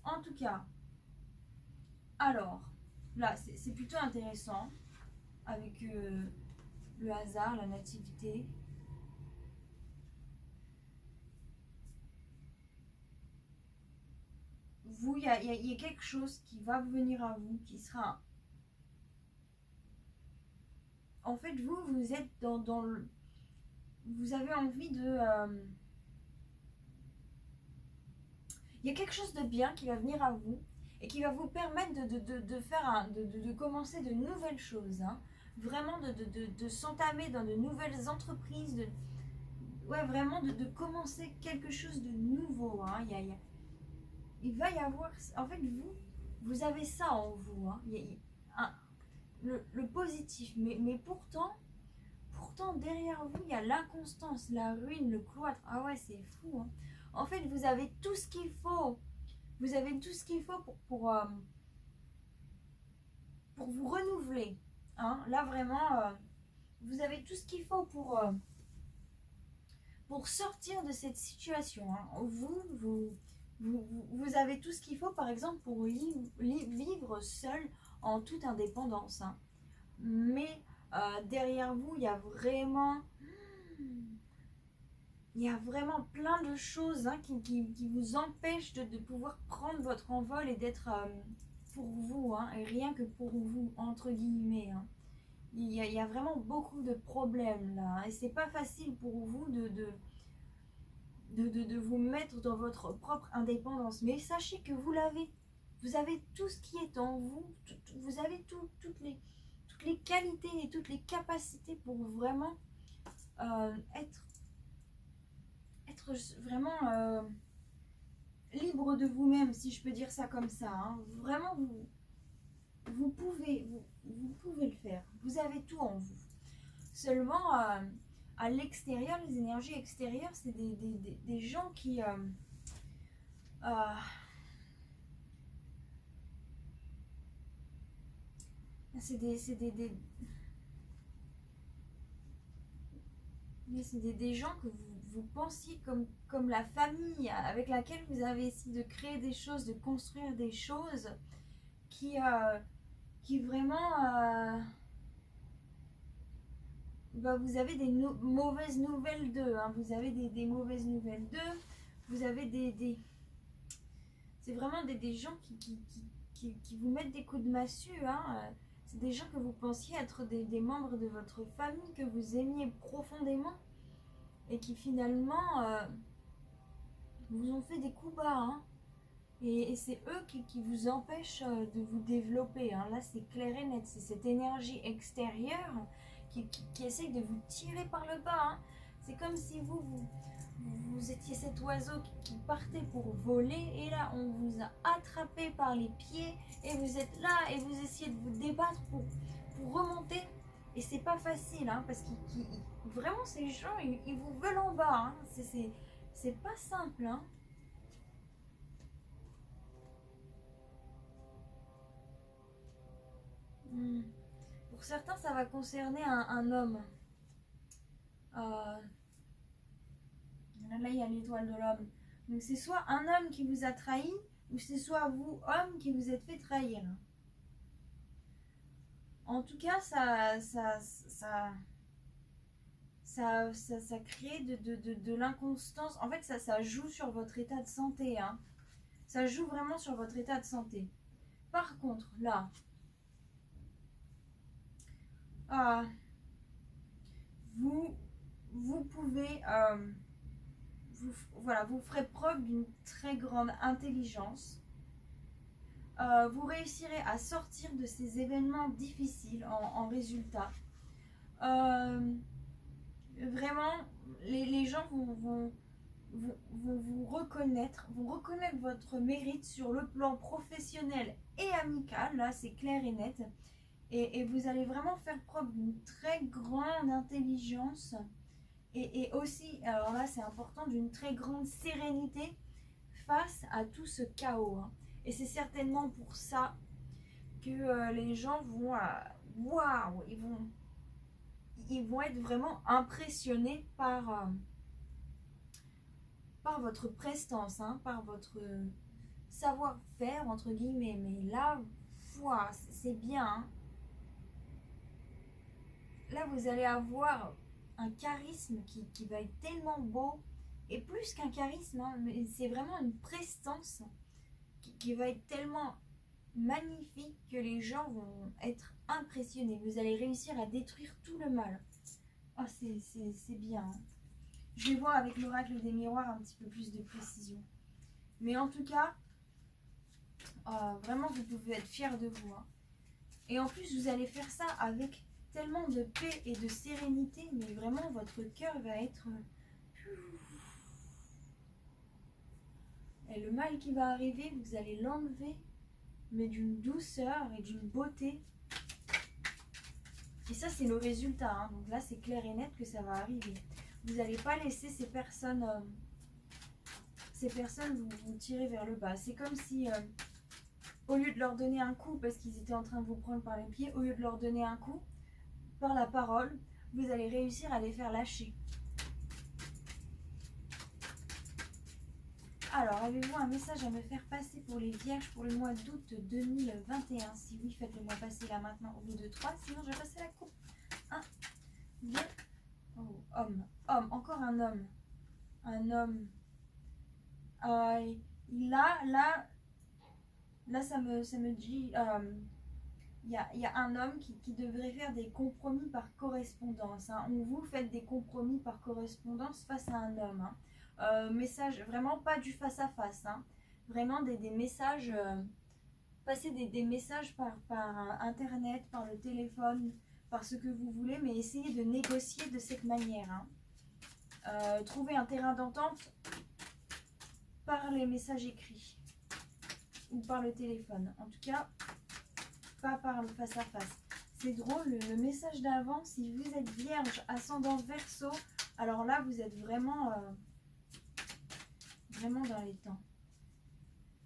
[SPEAKER 1] En tout cas, alors, là, c'est plutôt intéressant avec le hasard, la nativité. Vous, il y a quelque chose qui va venir à vous, qui sera... En fait, vous êtes dans le... Vous avez envie de... Il y a quelque chose de bien qui va venir à vous et qui va vous permettre de faire de commencer de nouvelles choses. Hein. Vraiment de s'entamer dans de nouvelles entreprises. Ouais, vraiment de commencer quelque chose de nouveau. Hein. Il va y avoir... En fait, vous avez ça en vous. Hein. Le positif. Mais pourtant, derrière vous, il y a l'inconstance, la ruine, le cloître. Ah ouais, c'est fou. Hein. En fait, vous avez tout ce qu'il faut. Vous avez tout ce qu'il faut pour vous renouveler. Hein. Là, vraiment, vous avez tout ce qu'il faut pour sortir de cette situation. Hein. Vous avez tout ce qu'il faut, par exemple, pour vivre seul en toute indépendance. Hein. Mais derrière vous, il y a vraiment plein de choses hein, qui vous empêchent de pouvoir prendre votre envol et d'être pour vous, hein, et rien que pour vous, entre guillemets. Hein. Il y a vraiment beaucoup de problèmes là, hein, et c'est pas facile pour vous de vous mettre dans votre propre indépendance. Mais sachez que vous l'avez. Vous avez tout ce qui est en vous, vous avez toutes les qualités et toutes les capacités pour vraiment être vraiment libre de vous-même, si je peux dire ça comme ça. Hein. Vraiment, vous pouvez le faire. Vous avez tout en vous. Seulement, à l'extérieur, les énergies extérieures, c'est des gens qui... c'est des gens que vous pensiez comme la famille avec laquelle vous avez essayé de créer des choses, de construire des choses qui vraiment... vous avez des mauvaises nouvelles d'eux. Hein. Vous avez des mauvaises nouvelles d'eux. Vous avez c'est vraiment des gens qui vous mettent des coups de massue. Hein. C'est des gens que vous pensiez être des membres de votre famille, que vous aimiez profondément. Et qui finalement vous ont fait des coups bas. Hein. Et c'est eux qui vous empêchent de vous développer. Hein. Là, c'est clair et net. C'est cette énergie extérieure qui essaye de vous tirer par le bas. Hein. C'est comme si vous étiez cet oiseau qui partait pour voler. Et là, on vous a attrapé par les pieds. Et vous êtes là et vous essayez de vous débattre pour remonter. Et c'est pas facile, hein, parce que vraiment, ces gens, ils vous veulent en bas. Hein. C'est pas simple. Hein. Pour certains, ça va concerner un homme. Là, il y a l'étoile de l'homme. Donc, c'est soit un homme qui vous a trahi, ou c'est soit vous, homme, qui vous êtes fait trahir. En tout cas, ça crée de l'inconstance. En fait, ça joue sur votre état de santé. Hein. Ça joue vraiment sur votre état de santé. Par contre, là, vous pouvez, vous ferez preuve d'une très grande intelligence. Vous réussirez à sortir de ces événements difficiles en résultat. Vraiment, les gens vont vous reconnaître votre mérite sur le plan professionnel et amical. Là, c'est clair et net. Et vous allez vraiment faire preuve d'une très grande intelligence et aussi, alors là c'est important, d'une très grande sérénité face à tout ce chaos. Hein. Et c'est certainement pour ça que les gens vont... Waouh, ils vont ils vont être vraiment impressionnés par votre prestance, hein, par votre savoir-faire, entre guillemets. Mais là, c'est bien. Hein. Là, vous allez avoir un charisme qui va être tellement beau. Et plus qu'un charisme, hein, c'est vraiment une prestance qui va être tellement magnifique que les gens vont être impressionnés. Vous allez réussir à détruire tout le mal. Oh, c'est bien. Hein. Je vais voir avec l'oracle des miroirs un petit peu plus de précision. Mais en tout cas, vraiment, vous pouvez être fiers de vous. Hein. Et en plus, vous allez faire ça avec tellement de paix et de sérénité. Mais vraiment, votre cœur va être... Et le mal qui va arriver, vous allez l'enlever, mais d'une douceur et d'une beauté. Et ça, c'est le résultat. Hein. Donc là, c'est clair et net que ça va arriver. Vous n'allez pas laisser ces personnes vous tirer vers le bas. C'est comme si, au lieu de leur donner un coup, parce qu'ils étaient en train de vous prendre par les pieds, au lieu de leur donner un coup, par la parole, vous allez réussir à les faire lâcher. Alors, avez-vous un message à me faire passer pour les vierges pour le mois d'août 2021? Si oui, faites-le-moi passer là maintenant au bout de 3, sinon je vais passer la coupe. 1, 2, oh, homme, encore un homme. Un homme. Là, ça me dit, il y a un homme qui devrait faire des compromis par correspondance. Hein. Vous faites des compromis par correspondance face à un homme. Hein. Message, vraiment pas du face à face, hein. Vraiment des messages, passer des messages par internet, par le téléphone, par ce que vous voulez, mais essayez de négocier de cette manière. Hein. Trouver un terrain d'entente par les messages écrits ou par le téléphone. En tout cas, pas par le face à face. C'est drôle, le message d'avant, si vous êtes vierge, ascendant Verseau, alors là, vous êtes vraiment... vraiment dans les temps.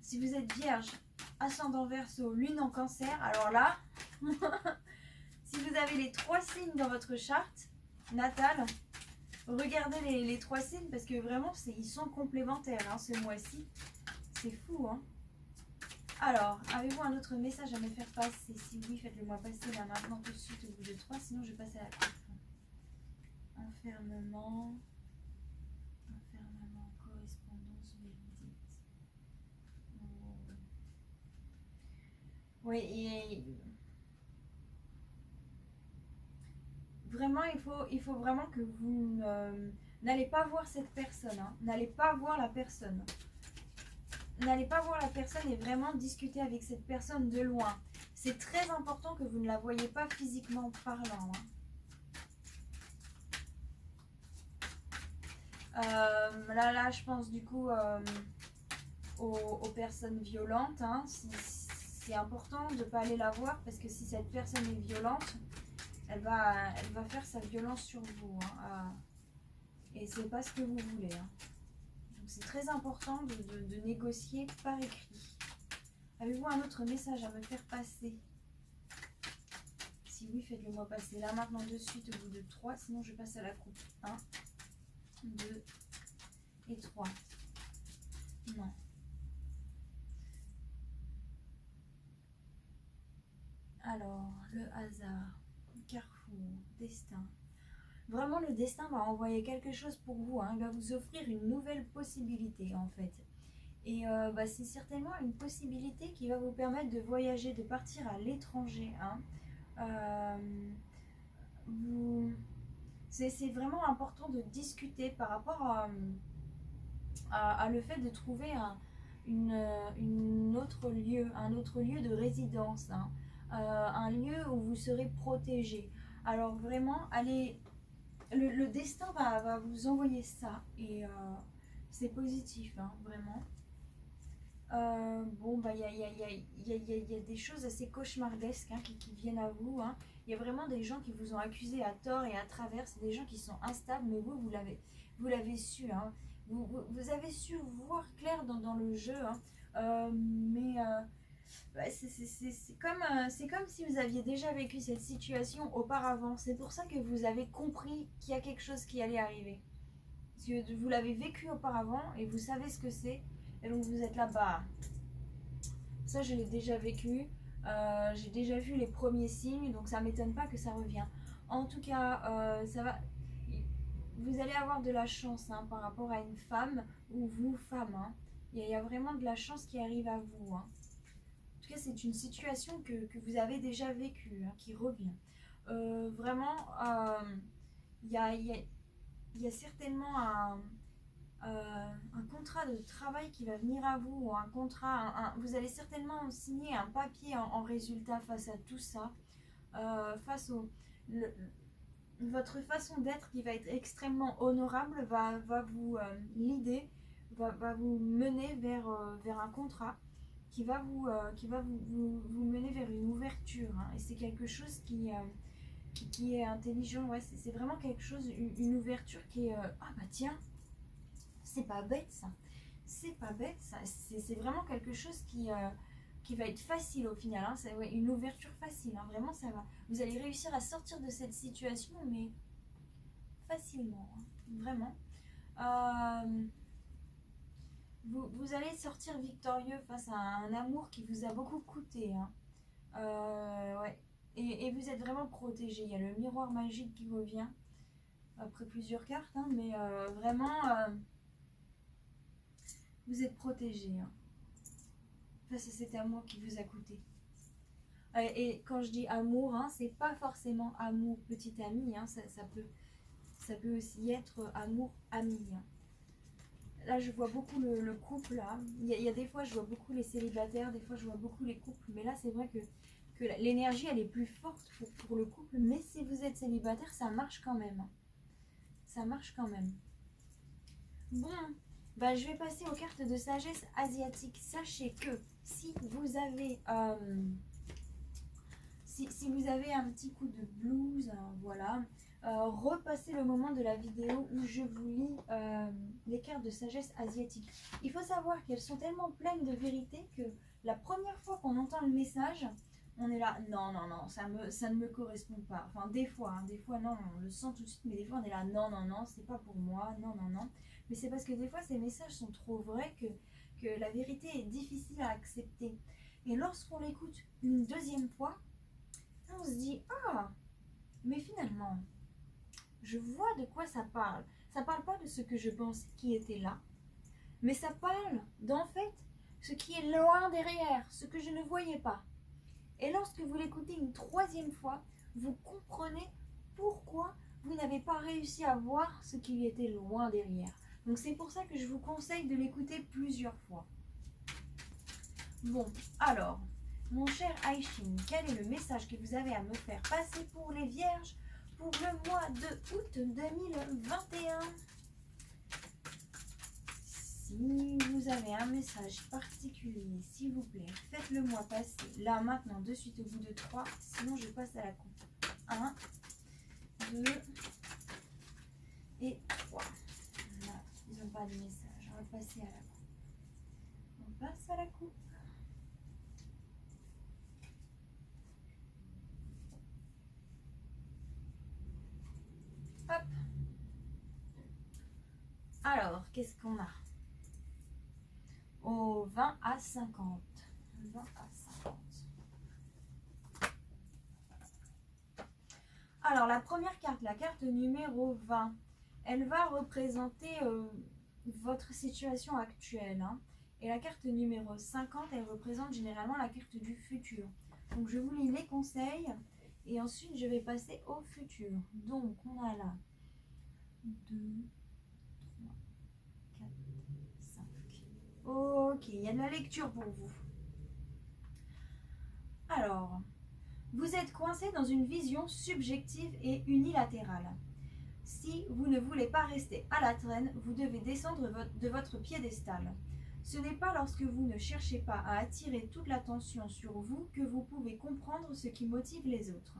[SPEAKER 1] Si vous êtes vierge, ascendant Verseau, lune en cancer, alors là, si vous avez les 3 signes dans votre charte natale, regardez les 3 signes parce que vraiment, ils sont complémentaires hein, ce mois-ci. C'est fou, hein. Alors, avez-vous un autre message à me faire passer? Si oui, faites-le moi passer là maintenant tout de suite au bout de 3, sinon je vais passer à la coupe. Enfermement. Enfermement, correspondance, vérité. Oui, et vraiment, il faut vraiment que vous n'allez pas voir cette personne. Hein. N'allez pas voir la personne. N'allez pas voir la personne et vraiment discuter avec cette personne de loin. C'est très important que vous ne la voyez pas physiquement parlant. Hein. Là, je pense du coup aux personnes violentes. Hein. C'est important de ne pas aller la voir parce que si cette personne est violente, elle va faire sa violence sur vous. Hein. Et c'est pas ce que vous voulez. Hein. Donc c'est très important de négocier par écrit. Avez-vous un autre message à me faire passer? Si oui, faites-le moi passer là maintenant de suite au bout de 3, sinon je passe à la coupe. 1, 2 et 3. Non. Alors, le hasard, carrefour, destin. Vraiment, le destin va envoyer quelque chose pour vous. Hein. Il va vous offrir une nouvelle possibilité, en fait. Et c'est certainement une possibilité qui va vous permettre de voyager, de partir à l'étranger. Hein. C'est vraiment important de discuter par rapport à le fait de trouver un autre lieu de résidence. Hein. Un lieu où vous serez protégé. Alors vraiment, allez... Le destin va vous envoyer ça et c'est positif, hein, vraiment. Il y a des choses assez cauchemardesques hein, qui viennent à vous. Hein. Il y a vraiment des gens qui vous ont accusé à tort et à travers. C'est des gens qui sont instables, mais vous l'avez su. Hein. Vous avez su voir clair dans le jeu. Hein. c'est comme si vous aviez déjà vécu cette situation auparavant. C'est pour ça que vous avez compris qu'il y a quelque chose qui allait arriver. Parce que vous l'avez vécu auparavant et vous savez ce que c'est. Et donc vous êtes là, bah, ça je l'ai déjà vécu. J'ai déjà vu les premiers signes, donc ça m'étonne pas que ça revient. En tout cas, ça va. Vous allez avoir de la chance hein, par rapport à une femme ou vous, femme. Hein. Il y a vraiment de la chance qui arrive à vous. Hein. En tout cas, c'est une situation que vous avez déjà vécue, hein, qui revient. Vraiment, il y a, y a certainement un contrat de travail qui va venir à vous, ou un contrat, vous allez certainement signer un papier en résultat face à tout ça, face au... votre façon d'être qui va être extrêmement honorable va vous l'idée va vous mener vers un contrat qui va vous mener vers une ouverture hein. Et c'est quelque chose qui est intelligent, ouais, c'est vraiment quelque chose, une ouverture qui est ah bah tiens, c'est pas bête ça, c'est pas bête ça, c'est vraiment quelque chose qui va être facile au final, hein. C'est ouais, une ouverture facile, hein. Vraiment ça va, vous allez réussir à sortir de cette situation mais facilement, hein. Vraiment. Vous allez sortir victorieux face à un amour qui vous a beaucoup coûté, hein. Ouais. Et vous êtes vraiment protégé. Il y a le miroir magique qui revient après plusieurs cartes, hein, mais vraiment, vous êtes protégé hein, face à cet amour qui vous a coûté. Et quand je dis amour, hein, c'est pas forcément amour petit ami, hein, ça peut aussi être amour ami. Hein. Là, je vois beaucoup le couple. Là. Il y a des fois, je vois beaucoup les célibataires, des fois, je vois beaucoup les couples. Mais là, c'est vrai que l'énergie, elle est plus forte pour le couple. Mais si vous êtes célibataire, ça marche quand même. Ça marche quand même. Bon, bah, je vais passer aux cartes de sagesse asiatique. Sachez que si vous avez... si vous avez un petit coup de blues, voilà... repassez le moment de la vidéo où je vous lis les cartes de sagesse asiatique. Il faut savoir qu'elles sont tellement pleines de vérité que la première fois qu'on entend le message, on est là, non, non, non, ça ne me correspond pas. Enfin, des fois non, on le sent tout de suite, mais des fois on est là, non, non, non, c'est pas pour moi, non, non, non. Mais c'est parce que des fois ces messages sont trop vrais que la vérité est difficile à accepter. Et lorsqu'on l'écoute une deuxième fois, on se dit, ah, mais finalement... je vois de quoi ça parle. Ça parle pas de ce que je pense qui était là, mais ça parle d'en fait ce qui est loin derrière, ce que je ne voyais pas. Et lorsque vous l'écoutez une troisième fois, vous comprenez pourquoi vous n'avez pas réussi à voir ce qui était loin derrière. Donc c'est pour ça que je vous conseille de l'écouter plusieurs fois. Bon, alors, mon cher Aïchine, quel est le message que vous avez à me faire passer pour les vierges pour le mois de août 2021. Si vous avez un message particulier, s'il vous plaît, faites-le moi passer là, maintenant, de suite au bout de 3. Sinon, je passe à la coupe. 1, 2 et 3. Là, ils n'ont pas de message. On va passer à la coupe. On passe à la coupe. Hop. Alors, qu'est-ce qu'on a? Au 20 à 50. 20 à 50. Alors, la première carte, la carte numéro 20, elle va représenter votre situation actuelle. Hein. Et la carte numéro 50, elle représente généralement la carte du futur. Donc, je vous lis les conseils et ensuite, je vais passer au futur. Donc, on a là 2, 3, 4, 5. Ok, il y a de la lecture pour vous. Alors, vous êtes coincé dans une vision subjective et unilatérale. Si vous ne voulez pas rester à la traîne, vous devez descendre de votre piédestal. Ce n'est pas lorsque vous ne cherchez pas à attirer toute l'attention sur vous que vous pouvez comprendre ce qui motive les autres.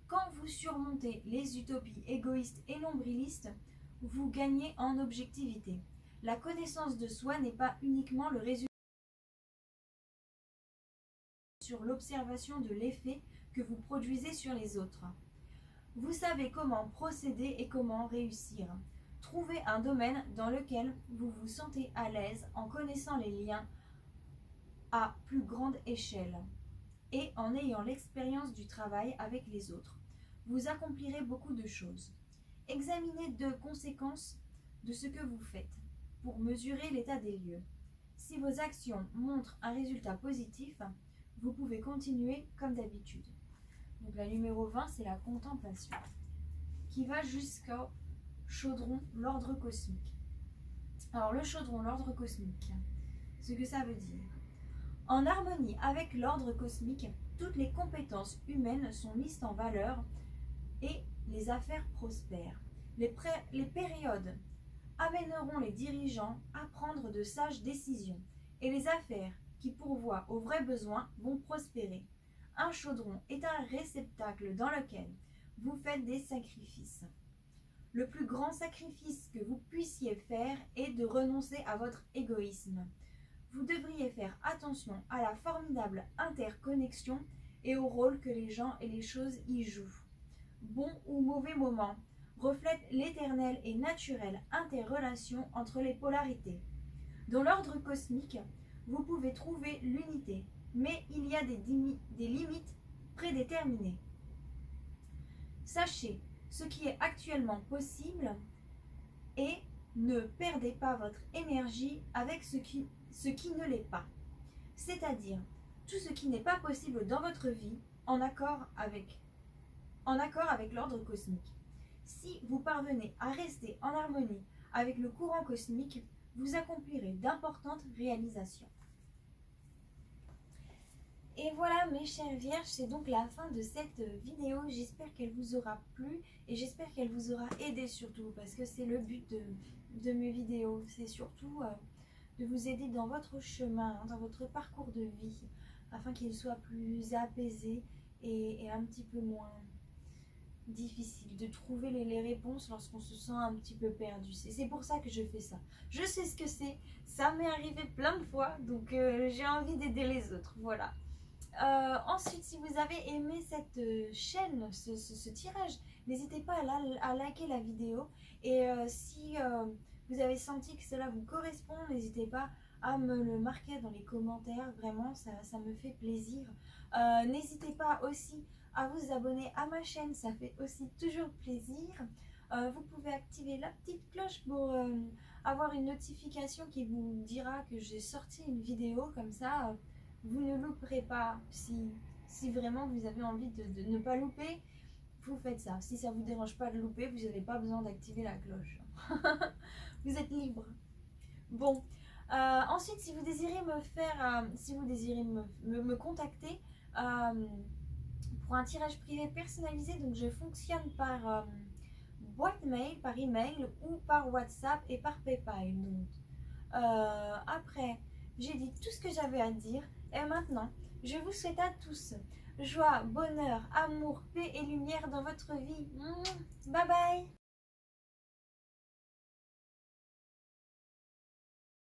[SPEAKER 1] Quand vous surmontez les utopies égoïstes et nombrilistes, vous gagnez en objectivité. La connaissance de soi n'est pas uniquement le résultat sur l'observation de l'effet que vous produisez sur les autres. Vous savez comment procéder et comment réussir. Trouvez un domaine dans lequel vous vous sentez à l'aise en connaissant les liens à plus grande échelle et en ayant l'expérience du travail avec les autres. Vous accomplirez beaucoup de choses. Examinez deux conséquences de ce que vous faites pour mesurer l'état des lieux. Si vos actions montrent un résultat positif, vous pouvez continuer comme d'habitude. Donc la numéro 20, c'est la contemplation, qui va jusqu'au chaudron, l'ordre cosmique. Alors le chaudron, l'ordre cosmique, ce que ça veut dire. En harmonie avec l'ordre cosmique, toutes les compétences humaines sont mises en valeur et les affaires prospèrent. Les périodes amèneront les dirigeants à prendre de sages décisions et les affaires qui pourvoient aux vrais besoins vont prospérer. Un chaudron est un réceptacle dans lequel vous faites des sacrifices. Le plus grand sacrifice que vous puissiez faire est de renoncer à votre égoïsme. Vous devriez faire attention à la formidable interconnexion et au rôle que les gens et les choses y jouent. Bon ou mauvais moment reflètent l'éternelle et naturelle interrelation entre les polarités. Dans l'ordre cosmique, vous pouvez trouver l'unité, mais il y a des limites prédéterminées. Sachez ce qui est actuellement possible et ne perdez pas votre énergie avec ce qui ne l'est pas. C'est-à-dire tout ce qui n'est pas possible dans votre vie en accord avec l'ordre cosmique. Si vous parvenez à rester en harmonie avec le courant cosmique, vous accomplirez d'importantes réalisations. Et voilà mes chères vierges, c'est donc la fin de cette vidéo. J'espère qu'elle vous aura plu et j'espère qu'elle vous aura aidé surtout, parce que c'est le but de mes vidéos. C'est surtout de vous aider dans votre chemin, dans votre parcours de vie, afin qu'il soit plus apaisé et un petit peu moins difficile de trouver les réponses lorsqu'on se sent un petit peu perdu. C'est pour ça que je fais ça. Je sais ce que c'est, ça m'est arrivé plein de fois, donc j'ai envie d'aider les autres, voilà. Ensuite, si vous avez aimé cette chaîne, ce tirage, n'hésitez pas à liker la vidéo. Et si vous avez senti que cela vous correspond, n'hésitez pas à me le marquer dans les commentaires. Vraiment, ça me fait plaisir. N'hésitez pas aussi à vous abonner à ma chaîne, ça fait aussi toujours plaisir. Vous pouvez activer la petite cloche pour avoir une notification qui vous dira que j'ai sorti une vidéo, comme ça vous ne louperez pas. Si vraiment vous avez envie de ne pas louper, vous faites ça. Si ça ne vous dérange pas de louper, vous n'avez pas besoin d'activer la cloche. Vous êtes libre. Bon, ensuite, si vous désirez me contacter pour un tirage privé personnalisé, donc je fonctionne par boîte mail, par email ou par WhatsApp et par PayPal. Donc, après, j'ai dit tout ce que j'avais à dire. Et maintenant, je vous souhaite à tous joie, bonheur, amour, paix et lumière dans votre vie. Bye bye!